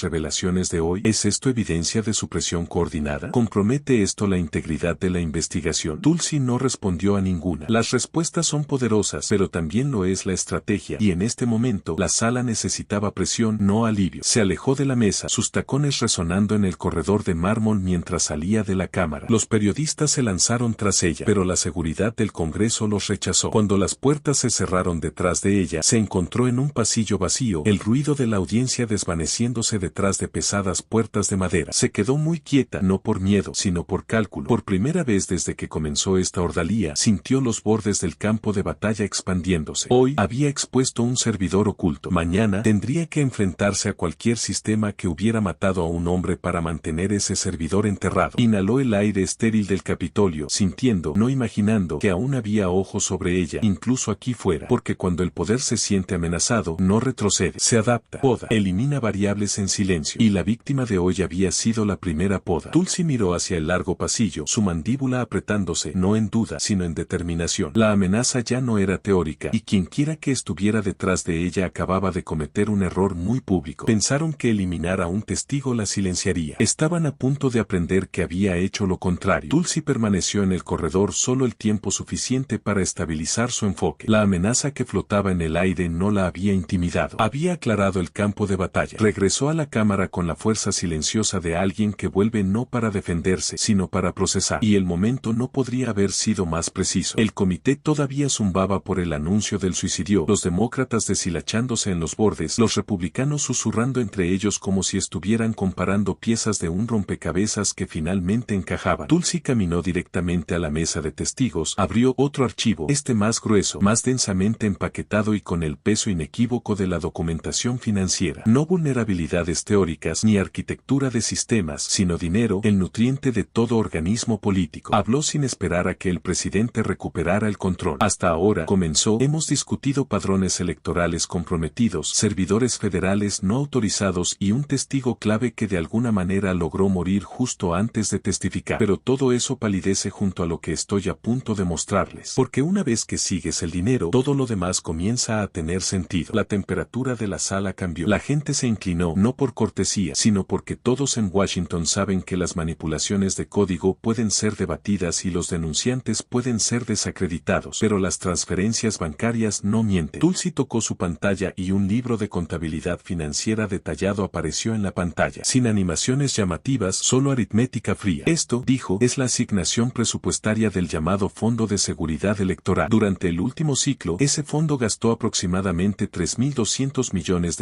revelaciones de hoy? ¿Es esto evidencia de supresión coordinada? ¿Compromete esto la integridad de la investigación? Tulsi no respondió a ninguna. Las respuestas son poderosas, pero también lo es la estrategia, y en este momento la sala necesitaba presión, no alivio. Se alejó de la mesa, sus tacones resonando en el corredor de mármol mientras salía de la cámara. Los periodistas se lanzaron tras ella, pero la seguridad del Congreso los rechazó. Cuando las puertas se cerraron detrás de ella, se encontró en un pasillo vacío, el ruido de la audiencia desvaneciéndose detrás de pesadas puertas de madera. Se quedó muy quieta, no por miedo, sino por cálculo. Por primera vez desde que comenzó esta ordalía, sintió los bordes del campo de batalla expandiéndose. Hoy había expuesto un servidor oculto. Mañana tendría que enfrentarse a cualquier sistema que hubiera matado a un hombre para mantener ese servidor enterrado. Inhaló el aire estéril del Capitolio, sintiendo, no imaginando, que aún había ojos sobre ella, incluso aquí fuera, porque cuando el poder se siente amenazado, no retrocede, se adapta, poda, elimina variables en silencio, y la víctima de hoy había sido la primera poda. Tulsi miró hacia el largo pasillo, su mandíbula apretándose, no en duda, sino en determinación. La amenaza ya no era teórica, y quienquiera que estuviera detrás de ella acababa de cometer un error muy público. Pensaron que eliminar a un testigo la silenciaría. Estaban a punto de aprender que había hecho lo contrario. Tulsi permaneció en el corredor solo el tiempo suficiente para estabilizar su enfoque. La amenaza que flotaba en el aire no la había intimidado. Había aclarado el campo de batalla. Regresó a la cámara con la fuerza silenciosa de alguien que vuelve no para defenderse, sino para procesar. Y el momento no podría haber sido más preciso. El comité todavía zumbaba por el anuncio del suicidio, los demócratas deshilachándose en los bordes, los republicanos susurrando entre ellos como si estuvieran comparando piezas de un rompecabezas que finalmente encajaban. Tulsi caminó directamente a la mesa de testigos, abrió otro archivo, este más grueso, más densamente empaquetado y con el peso inequívoco de la documentación financiera. No vulnerabilidades teóricas ni arquitectura de sistemas, sino dinero, el nutriente de todo organismo político. Habló sin esperar a que el presidente recuperara el control. Hasta ahora, comenzó, hemos discutido padrones electorales comprometidos, servidores federales no autorizados y un testigo clave que de alguna manera logró morir justo antes de testificar. Pero todo eso palidece junto a lo que estoy a punto de mostrarles. Porque una vez que sigues el dinero, todo lo demás comienza a tener sentido. La temperatura de la sala cambió. La gente se inclinó, no por cortesía, sino porque todos en Washington saben que las manipulaciones de código pueden ser debatidas y los denunciantes pueden ser desacreditados, pero las transferencias bancarias no mienten. Tulsi tocó su pantalla y un libro de contabilidad financiera detallado apareció en la pantalla. Sin animaciones llamativas, solo aritmética fría. Esto, dijo, es la asignación presupuestaria del llamado Fondo de Seguridad Electoral. Durante el último ciclo, ese fondo gastó aproximadamente $3.200 millones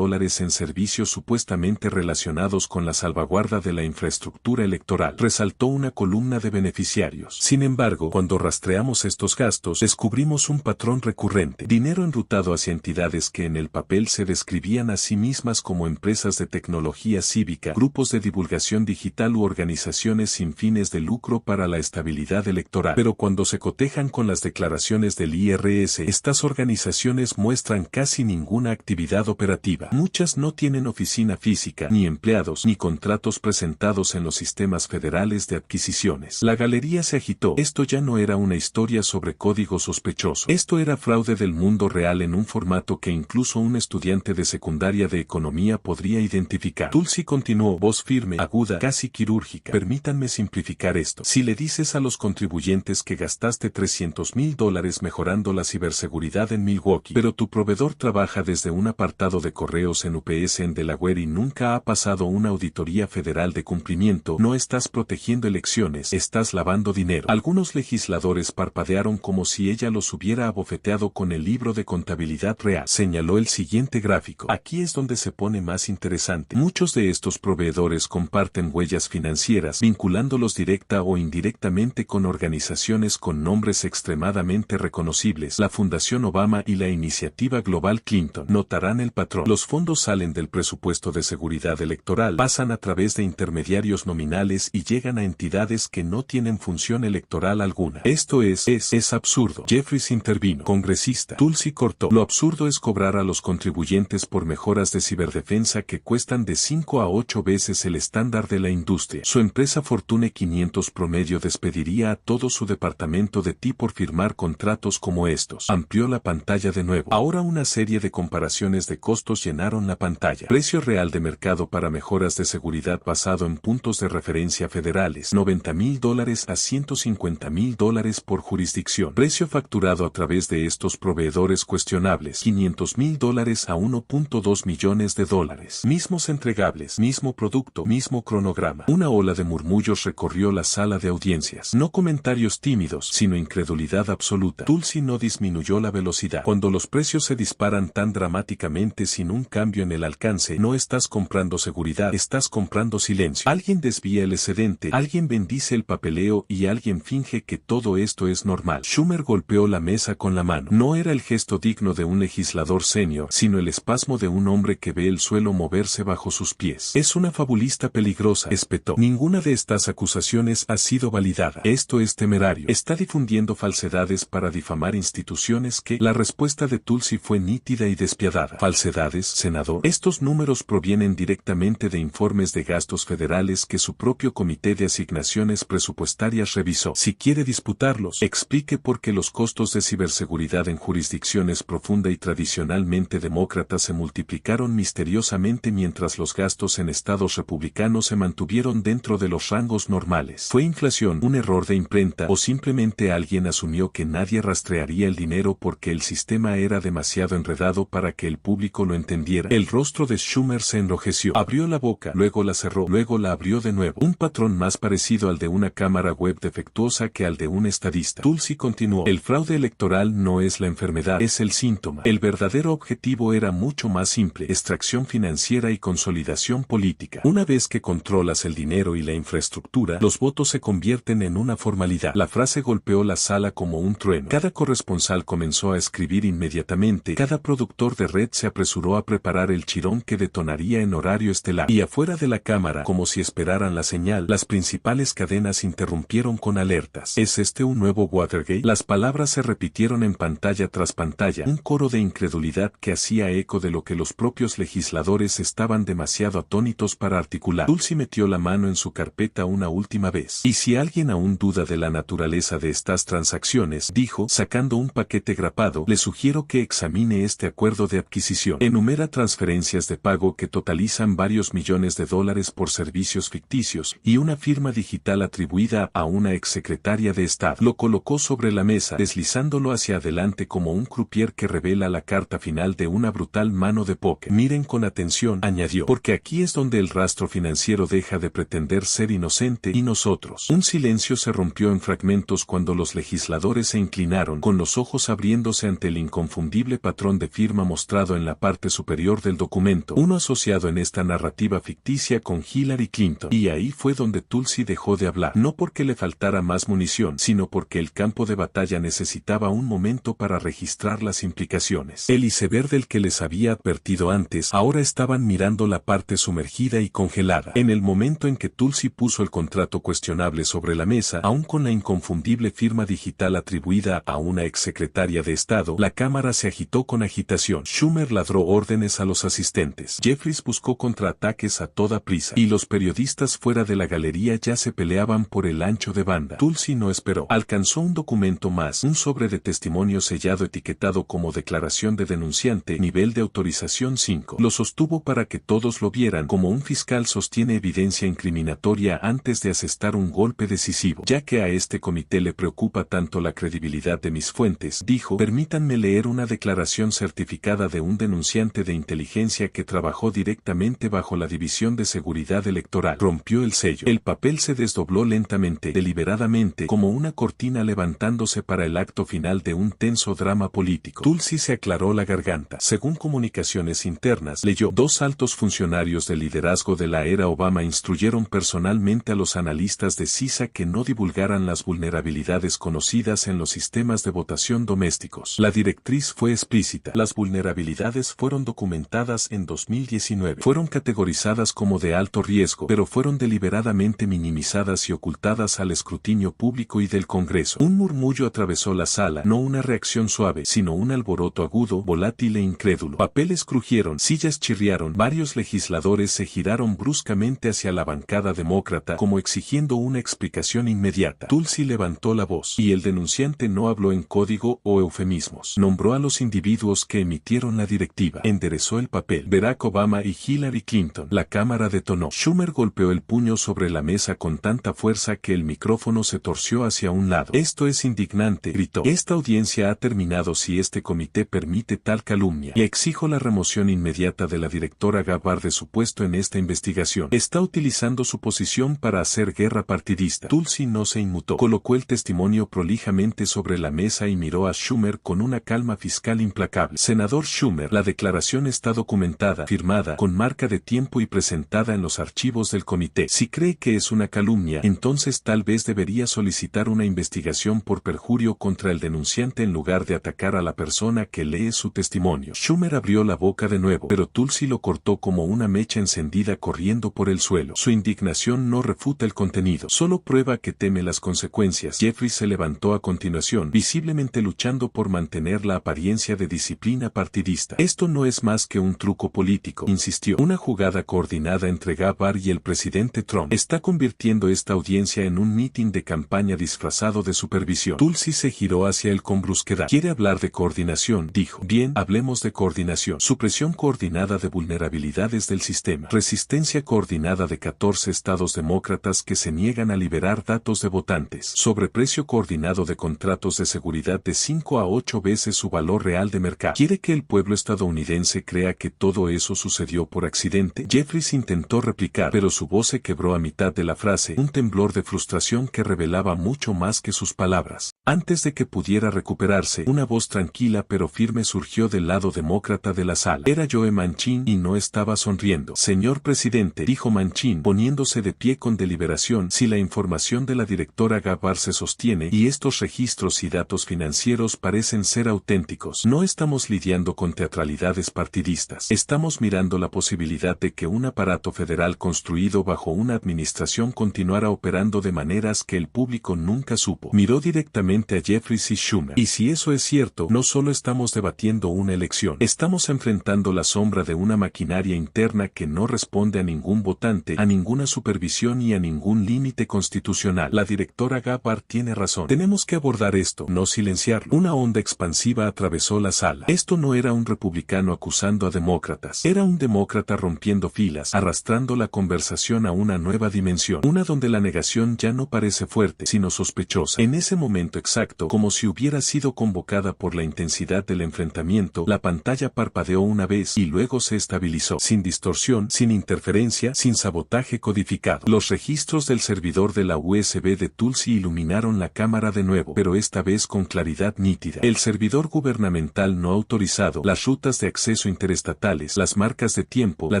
en servicios supuestamente relacionados con la salvaguarda de la infraestructura electoral. Resaltó una columna de beneficiarios. Sin embargo, cuando rastreamos estos gastos, descubrimos un patrón recurrente. Dinero enrutado hacia entidades que en el papel se describían a sí mismas como empresas de tecnología cívica, grupos de divulgación digital u organizaciones sin fines de lucro para la estabilidad electoral. Pero cuando se cotejan con las declaraciones del IRS, estas organizaciones muestran casi ninguna actividad operativa. Muchas no tienen oficina física, ni empleados, ni contratos presentados en los sistemas federales de adquisiciones. La galería se agitó. Esto ya no era una historia sobre código sospechoso. Esto era fraude del mundo real en un formato que incluso un estudiante de secundaria de economía podría identificar. Tulsi continuó, voz firme, aguda, casi quirúrgica. Permítanme simplificar esto. Si le dices a los contribuyentes que gastaste $300,000 mejorando la ciberseguridad en Milwaukee, pero tu proveedor trabaja desde un apartado de correos en UPS en Delaware y nunca ha pasado una una auditoría federal de cumplimiento, no estás protegiendo elecciones, estás lavando dinero. Algunos legisladores parpadearon como si ella los hubiera abofeteado con el libro de contabilidad real. Señaló el siguiente gráfico. Aquí es donde se pone más interesante. Muchos de estos proveedores comparten huellas financieras, vinculándolos directa o indirectamente con organizaciones con nombres extremadamente reconocibles. La Fundación Obama y la Iniciativa Global Clinton. Notarán el patrón. Los fondos salen del presupuesto de seguridad electoral, pasan a través de intermediarios nominales y llegan a entidades que no tienen función electoral alguna. Esto es absurdo. Jeffries intervino. Congresista. Tulsi cortó. Lo absurdo es cobrar a los contribuyentes por mejoras de ciberdefensa que cuestan de 5 a 8 veces el estándar de la industria. Su empresa Fortune 500 promedio despediría a todo su departamento de TI por firmar contratos como estos. Amplió la pantalla de nuevo. Ahora una serie de comparaciones de costos llenaron la pantalla. Precio real de mercado para mejoras de seguridad basado en puntos de referencia federales. $90,000 a $150,000 por jurisdicción. Precio facturado a través de estos proveedores cuestionables. $500,000 a $1.2 millones. Mismos entregables, mismo producto, mismo cronograma. Una ola de murmullos recorrió la sala de audiencias. No comentarios tímidos, sino incredulidad absoluta. Tulsi no disminuyó la velocidad. Cuando los precios se disparan tan dramáticamente sin un cambio en el alcance, no estás comprando seguridad, estás comprando silencio. Alguien desvía el excedente, alguien bendice el papeleo y alguien finge que todo esto es normal. Schumer golpeó la mesa con la mano. No era el gesto digno de un legislador senior, sino el espasmo de un hombre que ve el suelo moverse bajo sus pies. Es una fabulista peligrosa, espetó. Ninguna de estas acusaciones ha sido validada. Esto es temerario. Está difundiendo falsedades para difamar instituciones que... La respuesta de Tulsi fue nítida y despiadada. ¿Falsedades, senador? Estos números provienen directamente de informes de gastos federales que su propio comité de asignaciones presupuestarias revisó. Si quiere disputarlos, explique por qué los costos de ciberseguridad en jurisdicciones profunda y tradicionalmente demócratas se multiplicaron misteriosamente mientras los gastos en estados republicanos se mantuvieron dentro de los rangos normales. ¿Fue inflación, un error de imprenta o simplemente alguien asumió que nadie rastrearía el dinero porque el sistema era demasiado enredado para que el público lo entendiera? El rostro de Schumer se enrojeció. Abrió la boca, luego la cerró, luego la abrió de nuevo. Un patrón más parecido al de una cámara web defectuosa que al de un estadista. Tulsi continuó. El fraude electoral no es la enfermedad, es el síntoma. El verdadero objetivo era mucho más simple: extracción financiera y consolidación política. Una vez que controlas el dinero y la infraestructura, los votos se convierten en una formalidad. La frase golpeó la sala como un trueno. Cada corresponsal comenzó a escribir inmediatamente. Cada productor de red se apresuró a preparar el chirón que detonaría en horario estelar. Y afuera de la cámara, como si esperaran la señal, las principales cadenas interrumpieron con alertas. ¿Es este un nuevo Watergate? Las palabras se repitieron en pantalla tras pantalla, un coro de incredulidad que hacía eco de lo que los propios legisladores estaban demasiado atónitos para articular. Tulsi metió la mano en su carpeta una última vez. Y si alguien aún duda de la naturaleza de estas transacciones, dijo, sacando un paquete grapado, le sugiero que examine este acuerdo de adquisición. Enumera transferencias de pago que totalizan varios millones de dólares por servicios ficticios y una firma digital atribuida a una exsecretaria de Estado. Lo colocó sobre la mesa, deslizándolo hacia adelante como un croupier que revela la carta final de una brutal mano de póker. Miren con atención, añadió, porque aquí es donde el rastro financiero deja de pretender ser inocente y nosotros. Un silencio se rompió en fragmentos cuando los legisladores se inclinaron, con los ojos abriéndose ante el inconfundible patrón de firma mostrado en la parte superior del documento, uno asociado en esta narrativa ficticia con Hillary Clinton. Y ahí fue donde Tulsi dejó de hablar, no porque le faltara más munición, sino porque el campo de batalla necesitaba un momento para registrar las implicaciones. El iceberg del que les había advertido antes, ahora estaban mirando la parte sumergida y congelada. En el momento en que Tulsi puso el contrato cuestionable sobre la mesa, aún con la inconfundible firma digital atribuida a una exsecretaria de Estado, la cámara se agitó con agitación. Schumer ladró órdenes a los asistentes. Jeffries buscó contraataques a toda prisa, y los periodistas fuera de la galería ya se peleaban por el ancho de banda. Tulsi no esperó. Alcanzó un documento más, un sobre de testimonio sellado etiquetado como declaración de denunciante, nivel de autorización 5. Lo sostuvo para que todos lo vieran, como un fiscal sostiene evidencia incriminatoria antes de asestar un golpe decisivo. Ya que a este comité le preocupa tanto la credibilidad de mis fuentes, dijo, permítanme leer una declaración certificada de un denunciante de inteligencia que trabajó directamente bajo la la División de Seguridad Electoral. Rompió el sello. El papel se desdobló lentamente, deliberadamente, como una cortina levantándose para el acto final de un tenso drama político. Tulsi se aclaró la garganta. Según comunicaciones internas, leyó: dos altos funcionarios del liderazgo de la era Obama instruyeron personalmente a los analistas de CISA que no divulgaran las vulnerabilidades conocidas en los sistemas de votación domésticos. La directriz fue explícita. Las vulnerabilidades fueron documentadas en 2019. Fueron categorizadas como de alto riesgo, pero fueron deliberadamente minimizadas y ocultadas al escrutinio público y del Congreso. Un murmullo atravesó la sala, no una reacción suave, sino un alboroto agudo, volátil e incrédulo. Papeles crujieron, sillas chirriaron, varios legisladores se giraron bruscamente hacia la bancada demócrata como exigiendo una explicación inmediata. Tulsi levantó la voz, y el denunciante no habló en código o eufemismos. Nombró a los individuos que emitieron la directiva. Enderezó el papel. Barack Obama y Hillary Clinton. La cámara detonó. Schumer golpeó el puño sobre la mesa con tanta fuerza que el micrófono se torció hacia un lado. Esto es indignante, gritó. Esta audiencia ha terminado si este comité permite tal calumnia. Y exijo la remoción inmediata de la directora Gabbard de su puesto en esta investigación. Está utilizando su posición para hacer guerra partidista. Tulsi no se inmutó. Colocó el testimonio prolijamente sobre la mesa y miró a Schumer con una calma fiscal implacable. Senador Schumer, la declaración está documentada, firmada, con marca de tiempo y presentada en los archivos del comité. Si cree que es una calumnia, entonces tal vez debería solicitar una investigación por perjurio contra el denunciante en lugar de atacar a la persona que lee su testimonio. Schumer abrió la boca de nuevo, pero Tulsi lo cortó como una mecha encendida corriendo por el suelo. Su indignación no refuta el contenido, solo prueba que teme las consecuencias. Jeffries se levantó a continuación, visiblemente luchando por mantener la apariencia de disciplina partidista. Esto no es más que un truco político, insistió. Una jugada coordinada entre Gabbard y el presidente Trump. Está convirtiendo esta audiencia en un mitin de campaña disfrazado de supervisión. Tulsi se giró hacia él con brusquedad. ¿Quiere hablar de coordinación?, dijo. Bien, hablemos de coordinación. Supresión coordinada de vulnerabilidades del sistema. Resistencia coordinada de 14 estados demócratas que se niegan a liberar datos de votantes. Sobreprecio coordinado de contratos de seguridad de 5 a 8 veces su valor real de mercado. ¿Quiere que el pueblo estadounidense crea que todo eso sucedió por accidente? Jeffries intentó replicar, pero su voz se quebró a mitad de la frase, un temblor de frustración que revelaba mucho más que sus palabras. Antes de que pudiera recuperarse, una voz tranquila pero firme surgió del lado demócrata de la sala. Era Joe Manchin y no estaba sonriendo. Señor presidente, dijo Manchin, poniéndose de pie con deliberación, si la información de la directora Gabbard se sostiene y estos registros y datos financieros parecen ser auténticos, no estamos lidiando con teatralidades partidistas. Estamos mirando la posibilidad de que un aparato federal construido bajo una administración continuara operando de maneras que el público nunca supo. Miró directamente a Jeffries y Schumer. Y si eso es cierto, no solo estamos debatiendo una elección, estamos enfrentando la sombra de una maquinaria interna que no responde a ningún votante, a ninguna supervisión y a ningún límite constitucional. La directora Gabbard tiene razón. Tenemos que abordar esto, no silenciarlo. Una onda expansiva atravesó la sala. Esto no era un republicano acusando a demócratas. Era un demócrata rompiendo filas, arrastrando la conversación a una nueva dimensión. Una donde la negación ya no parece fuerte, sino sospechosa. En ese momento exacto, como si hubiera sido convocada por la intensidad del enfrentamiento, la pantalla parpadeó una vez y luego se estabilizó. Sin distorsión, sin interferencia, sin sabotaje codificado. Los registros del servidor de la USB de Tulsi iluminaron la cámara de nuevo, pero esta vez con claridad nítida. El servidor gubernamental no autorizado, las rutas de acceso interestatales, las marcas de tiempo, la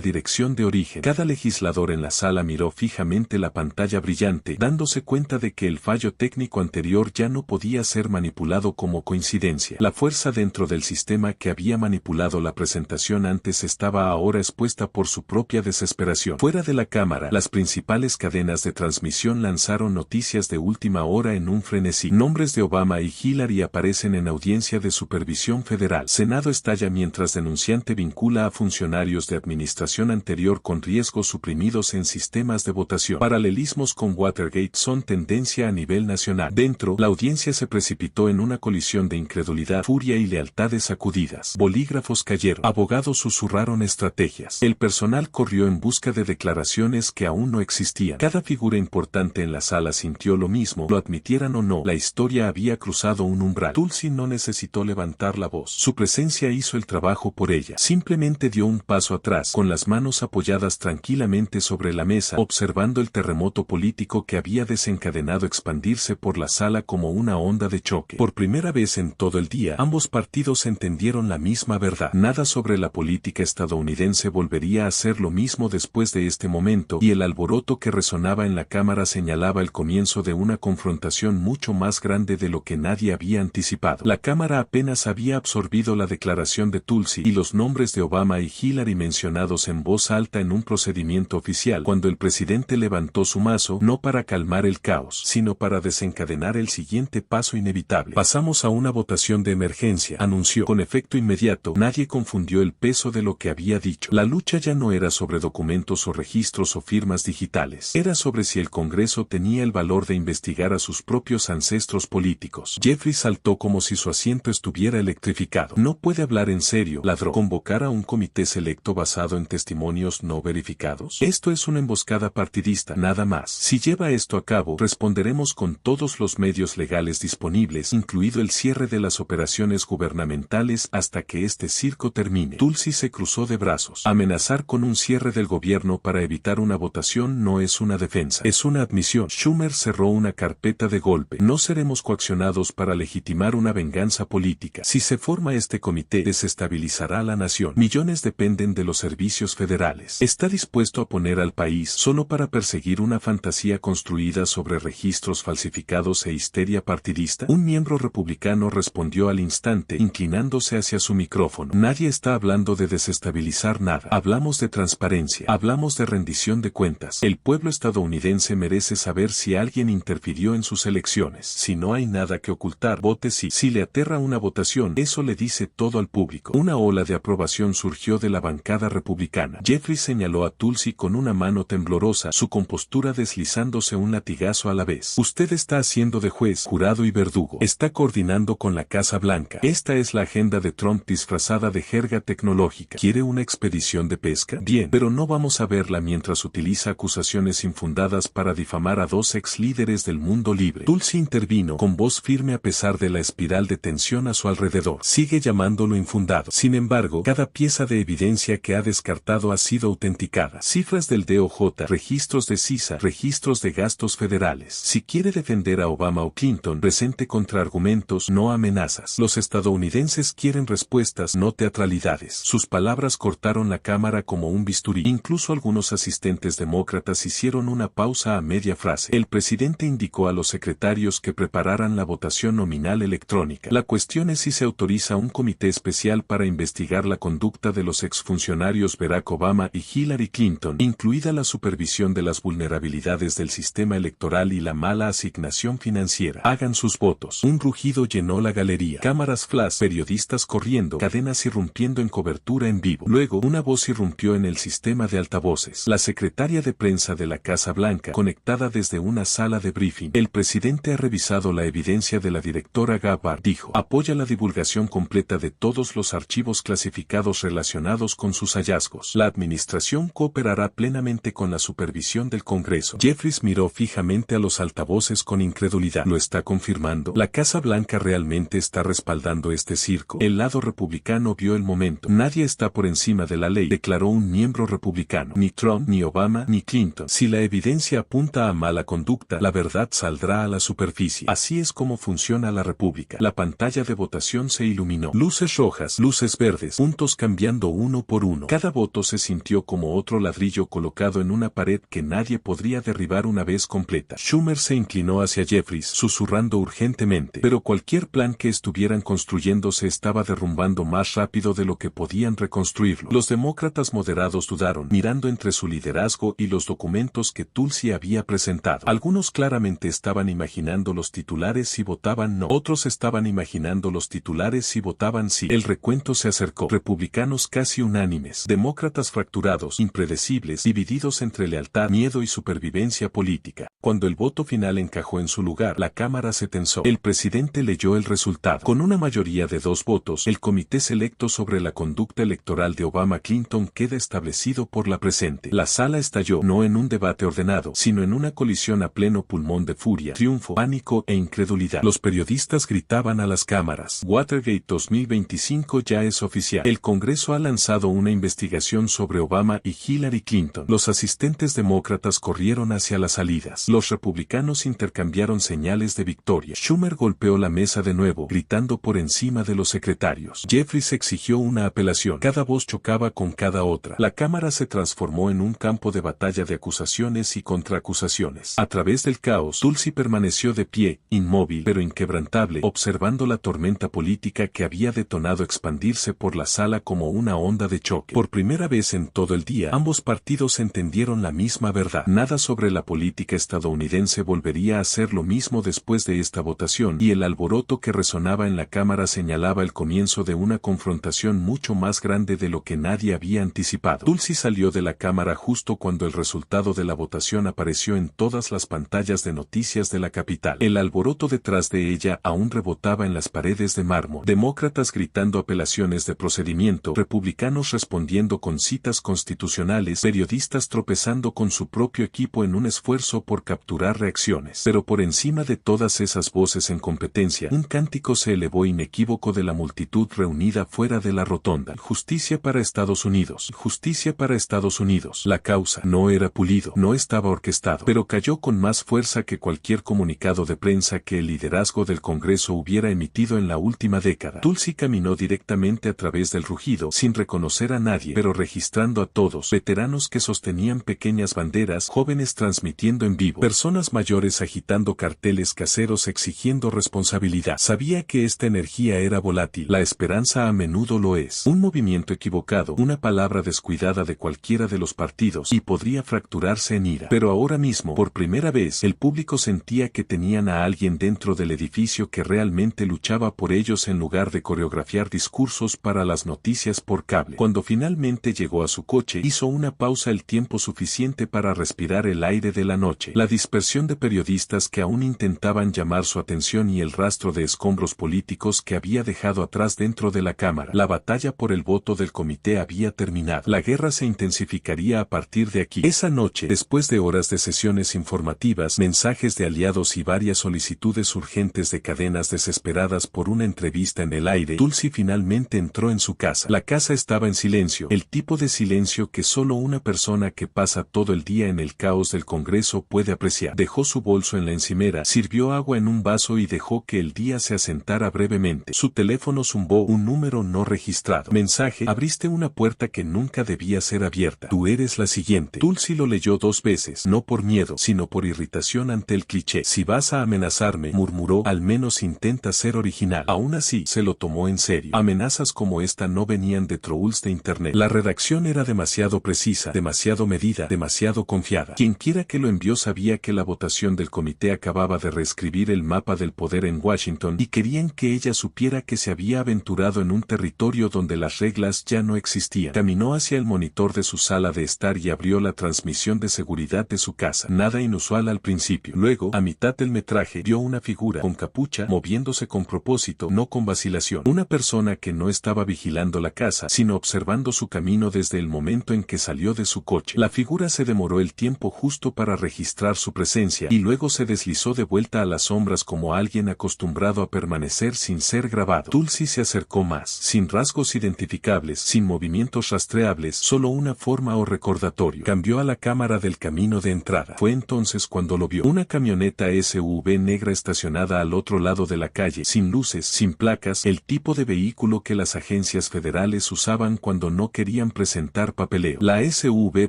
dirección de origen. Cada legislador en la sala miró fijamente la pantalla brillante, dándose cuenta de que el fallo técnico anterior ya no podía ser manipulado como coincidencia. La fuerza dentro del sistema que había manipulado la presentación antes estaba ahora expuesta por su propia desesperación. Fuera de la cámara, las principales cadenas de transmisión lanzaron noticias de última hora en un frenesí. Nombres de Obama y Hillary aparecen en audiencia de supervisión federal. Senado estalla mientras denunciante vincula a funcionarios de administración anterior con riesgos suprimidos en sistemas de votación. Paralelismos con Watergate son tendencia a nivel nacional. Dentro, la audiencia audiencia se precipitó en una colisión de incredulidad, furia y lealtades sacudidas. Bolígrafos cayeron. Abogados susurraron estrategias. El personal corrió en busca de declaraciones que aún no existían. Cada figura importante en la sala sintió lo mismo, lo admitieran o no. La historia había cruzado un umbral. Tulsi no necesitó levantar la voz. Su presencia hizo el trabajo por ella. Simplemente dio un paso atrás, con las manos apoyadas tranquilamente sobre la mesa, observando el terremoto político que había desencadenado expandirse por la sala como una onda de choque. Por primera vez en todo el día, ambos partidos entendieron la misma verdad. Nada sobre la política estadounidense volvería a ser lo mismo después de este momento, y el alboroto que resonaba en la Cámara señalaba el comienzo de una confrontación mucho más grande de lo que nadie había anticipado. La Cámara apenas había absorbido la declaración de Tulsi y los nombres de Obama y Hillary mencionados en voz alta en un procedimiento oficial, cuando el presidente levantó su mazo, no para calmar el caos, sino para desencadenar el siguiente paso inevitable. Pasamos a una votación de emergencia, anunció. Con efecto inmediato, nadie confundió el peso de lo que había dicho. La lucha ya no era sobre documentos o registros o firmas digitales. Era sobre si el Congreso tenía el valor de investigar a sus propios ancestros políticos. Jeffrey saltó como si su asiento estuviera electrificado. No puede hablar en serio, ladró. ¿Convocar a un comité selecto basado en testimonios no verificados? Esto es una emboscada partidista, nada más. Si lleva esto a cabo, responderemos con todos los medios legales disponibles, incluido el cierre de las operaciones gubernamentales hasta que este circo termine. Tulsi se cruzó de brazos. Amenazar con un cierre del gobierno para evitar una votación no es una defensa, es una admisión. Schumer cerró una carpeta de golpe. No seremos coaccionados para legitimar una venganza política. Si se forma este comité, desestabilizará a la nación. Millones dependen de los servicios federales. ¿Está dispuesto a poner al país solo para perseguir una fantasía construida sobre registros falsificados e histeria partidista? Un miembro republicano respondió al instante, inclinándose hacia su micrófono. Nadie está hablando de desestabilizar nada. Hablamos de transparencia. Hablamos de rendición de cuentas. El pueblo estadounidense merece saber si alguien interfirió en sus elecciones. Si no hay nada que ocultar, vote sí. Si le aterra una votación, eso le dice todo al público. Una ola de aprobación surgió de la bancada republicana. Jeffrey señaló a Tulsi con una mano temblorosa, su compostura deslizándose un latigazo a la vez. Usted está haciendo de juez, jurado y verdugo. Está coordinando con la Casa Blanca. Esta es la agenda de Trump disfrazada de jerga tecnológica. ¿Quiere una expedición de pesca? Bien, pero no vamos a verla mientras utiliza acusaciones infundadas para difamar a dos ex líderes del mundo libre. Tulsi intervino con voz firme a pesar de la espiral de tensión a su alrededor. Sigue llamándolo infundado. Sin embargo, cada pieza de evidencia que ha descartado ha sido autenticada. Cifras del DOJ, registros de CISA, registros de gastos federales. Si quiere defender a Obama o Clinton, presente contraargumentos, no amenazas. Los estadounidenses quieren respuestas, no teatralidades. Sus palabras cortaron la cámara como un bisturí. Incluso algunos asistentes demócratas hicieron una pausa a media frase. El presidente indicó a los secretarios que prepararan la votación nominal electrónica. La cuestión es si se autoriza un comité especial para investigar la conducta de los exfuncionarios Barack Obama y Hillary Clinton, incluida la supervisión de las vulnerabilidades del sistema electoral y la mala asignación financiera. Hagan sus votos. Un rugido llenó la galería. Cámaras flash, periodistas corriendo, cadenas irrumpiendo en cobertura en vivo. Luego, una voz irrumpió en el sistema de altavoces. La secretaria de prensa de la Casa Blanca, conectada desde una sala de briefing. El presidente ha revisado la evidencia de la directora Gabbard, dijo. Apoya la divulgación completa de todos los archivos clasificados relacionados con sus hallazgos. La administración cooperará plenamente con la supervisión del Congreso. Jeffries miró fijamente a los altavoces con incredulidad. ¿Lo está confirmando? ¿La Casa Blanca realmente está respaldando este circo? El lado republicano vio el momento. Nadie está por encima de la ley, declaró un miembro republicano. Ni Trump, ni Obama, ni Clinton. Si la evidencia apunta a mala conducta, la verdad saldrá a la superficie. Así es como funciona la República. La pantalla de votación se iluminó. Luces rojas, luces verdes, puntos cambiando uno por uno. Cada voto se sintió como otro ladrillo colocado en una pared que nadie podría derribar una vez completa. Schumer se inclinó hacia Jeffries, susurrando urgentemente. Pero cualquier plan que estuvieran construyendo se estaba derrumbando más rápido de lo que podían reconstruirlo. Los demócratas moderados dudaron, mirando entre su liderazgo y los documentos que Tulsi había presentado. Algunos claramente estaban imaginando los titulares y votaban no. Otros estaban imaginando los titulares y votaban sí. El recuento se acercó. Republicanos casi unánimes. Demócratas fracturados, impredecibles, divididos entre lealtad, miedo y supervivencia política. Cuando el voto final encajó en su lugar, la Cámara cámara se tensó. El presidente leyó el resultado. Con una mayoría de 2 votos, el comité selecto sobre la conducta electoral de Obama-Clinton queda establecido por la presente. La sala estalló, no en un debate ordenado, sino en una colisión a pleno pulmón de furia, triunfo, pánico e incredulidad. Los periodistas gritaban a las cámaras: Watergate 2025 ya es oficial. El Congreso ha lanzado una investigación sobre Obama y Hillary Clinton. Los asistentes demócratas corrieron hacia las salidas. Los republicanos intercambiaron señales de victoria. Schumer golpeó la mesa de nuevo, gritando por encima de los secretarios. Jeffries exigió una apelación. Cada voz chocaba con cada otra. La Cámara se transformó en un campo de batalla de acusaciones y contraacusaciones. A través del caos, Tulsi permaneció de pie, inmóvil pero inquebrantable, observando la tormenta política que había detonado expandirse por la sala como una onda de choque. Por primera vez en todo el día, ambos partidos entendieron la misma verdad. Nada sobre la política estadounidense volvería a ser lo mismo después de esta votación, y el alboroto que resonaba en la Cámara señalaba el comienzo de una confrontación mucho más grande de lo que nadie había anticipado. Tulsi salió de la Cámara justo cuando el resultado de la votación apareció en todas las pantallas de noticias de la capital. El alboroto detrás de ella aún rebotaba en las paredes de mármol. Demócratas gritando apelaciones de procedimiento, republicanos respondiendo con citas constitucionales, periodistas tropezando con su propio equipo en un esfuerzo por capturar reacciones. Pero por encima de todas esas voces en competencia, un cántico se elevó inequívoco de la multitud reunida fuera de la rotonda: Justicia para Estados Unidos. Justicia para Estados Unidos. La causa no era pulido, no estaba orquestado, pero cayó con más fuerza que cualquier comunicado de prensa que el liderazgo del Congreso hubiera emitido en la última década. Tulsi caminó directamente a través del rugido, sin reconocer a nadie, pero registrando a todos: veteranos que sostenían pequeñas banderas, jóvenes transmitiendo en vivo, personas mayores agitando carteles caseros exigiendo responsabilidad. Sabía que esta energía era volátil. La esperanza a menudo lo es. Un movimiento equivocado, una palabra descuidada de cualquiera de los partidos, y podría fracturarse en ira. Pero ahora mismo, por primera vez, el público sentía que tenían a alguien dentro del edificio que realmente luchaba por ellos en lugar de coreografiar discursos para las noticias por cable. Cuando finalmente llegó a su coche, hizo una pausa el tiempo suficiente para respirar el aire de la noche. La dispersión de periodistas que aún intentaban llamar su atención y el rastro de escombros políticos que había dejado atrás dentro de la Cámara. La batalla por el voto del comité había terminado. La guerra se intensificaría a partir de aquí. Esa noche, después de horas de sesiones informativas, mensajes de aliados y varias solicitudes urgentes de cadenas desesperadas por una entrevista en el aire, Tulsi finalmente entró en su casa. La casa estaba en silencio, el tipo de silencio que solo una persona que pasa todo el día en el caos del Congreso puede apreciar. Dejó su bolso en la encimera, sirvió agua en un vaso y dejó que el día se asentara brevemente. Su teléfono zumbó: un número no registrado. Mensaje: abriste una puerta que nunca debía ser abierta. Tú eres la siguiente. Tulsi lo leyó 2 veces, no por miedo, sino por irritación ante el cliché. Si vas a amenazarme, murmuró, al menos intenta ser original. Aún así, se lo tomó en serio. Amenazas como esta no venían de trolls de internet. La redacción era demasiado precisa, demasiado medida, demasiado confiada. Quienquiera que lo envió sabía que la votación del comité acababa de reescribir el mapa del poder en Washington, y querían que ella supiera que se había aventurado en un territorio donde las reglas ya no existían. Caminó hacia el monitor de su sala de estar y abrió la transmisión de seguridad de su casa. Nada inusual al principio. Luego, a mitad del metraje, vio una figura con capucha moviéndose con propósito, no con vacilación. Una persona que no estaba vigilando la casa, sino observando su camino desde el momento en que salió de su coche. La figura se demoró el tiempo justo para registrar su presencia, y luego se deslizó de vuelta a las sombras como alguien acostumbrado a permanecer sin ser grabado. Tulsi se acercó más, sin rasgos identificables, sin movimientos rastreables, solo una forma o recordatorio. Cambió a la cámara del camino de entrada. Fue entonces cuando lo vio. Una camioneta SUV negra estacionada al otro lado de la calle, sin luces, sin placas, el tipo de vehículo que las agencias federales usaban cuando no querían presentar papeleo. La SUV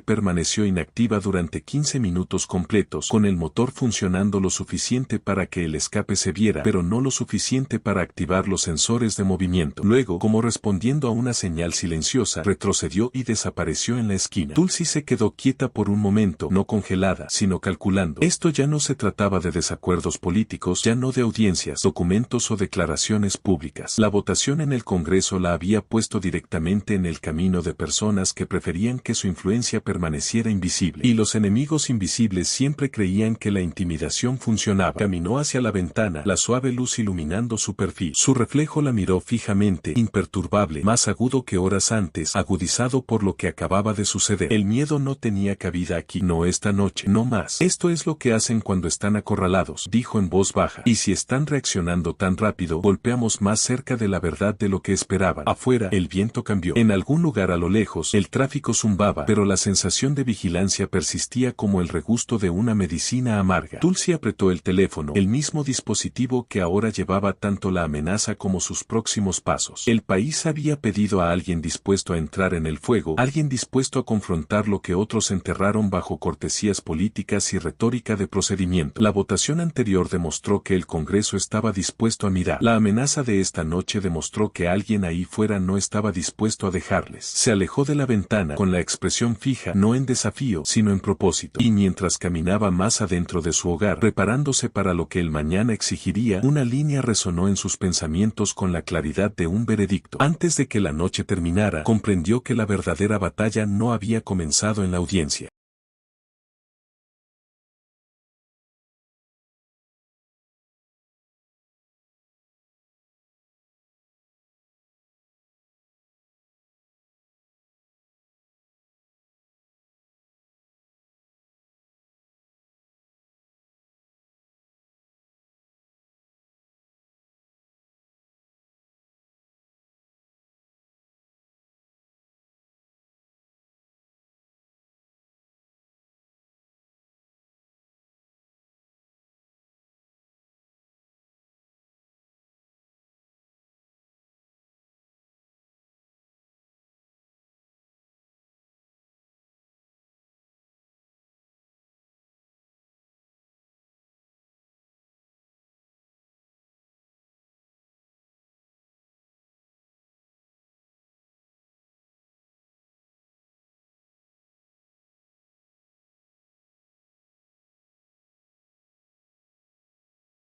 permaneció inactiva durante 15 minutos completos, con el motor funcionando lo suficiente para que el escape se viera, pero no lo suficiente para activar los sensores de movimiento. Luego, como respondiendo a una señal silenciosa, retrocedió y desapareció en la esquina. Tulsi se quedó quieta por un momento, no congelada, sino calculando. Esto ya no se trataba de desacuerdos políticos, ya no de audiencias, documentos o declaraciones públicas. La votación en el Congreso la había puesto directamente en el camino de personas que preferían que su influencia permaneciera invisible. Y los enemigos invisibles siempre creían que la intimidación funcionaba. Caminó caminó hacia la ventana, la suave luz iluminando su perfil. Su reflejo la miró fijamente, imperturbable, más agudo que horas antes, agudizado por lo que acababa de suceder. El miedo no tenía cabida aquí, no esta noche, no más. Esto es lo que hacen cuando están acorralados, dijo en voz baja. Y si están reaccionando tan rápido, golpeamos más cerca de la verdad de lo que esperaban. Afuera, el viento cambió. En algún lugar a lo lejos, el tráfico zumbaba, pero la sensación de vigilancia persistía como el regusto de una medicina amarga. Dulce apretó el teléfono, el mismo dispositivo que ahora llevaba tanto la amenaza como sus próximos pasos. El país había pedido a alguien dispuesto a entrar en el fuego, alguien dispuesto a confrontar lo que otros enterraron bajo cortesías políticas y retórica de procedimiento. La votación anterior demostró que el Congreso estaba dispuesto a mirar. La amenaza de esta noche demostró que alguien ahí fuera no estaba dispuesto a dejarles. Se alejó de la ventana con la expresión fija, no en desafío, sino en propósito. Y mientras caminaba más adentro de su hogar, preparándose para lo que el mañana exigiría, una línea resonó en sus pensamientos con la claridad de un veredicto. Antes de que la noche terminara, comprendió que la verdadera batalla no había comenzado en la audiencia.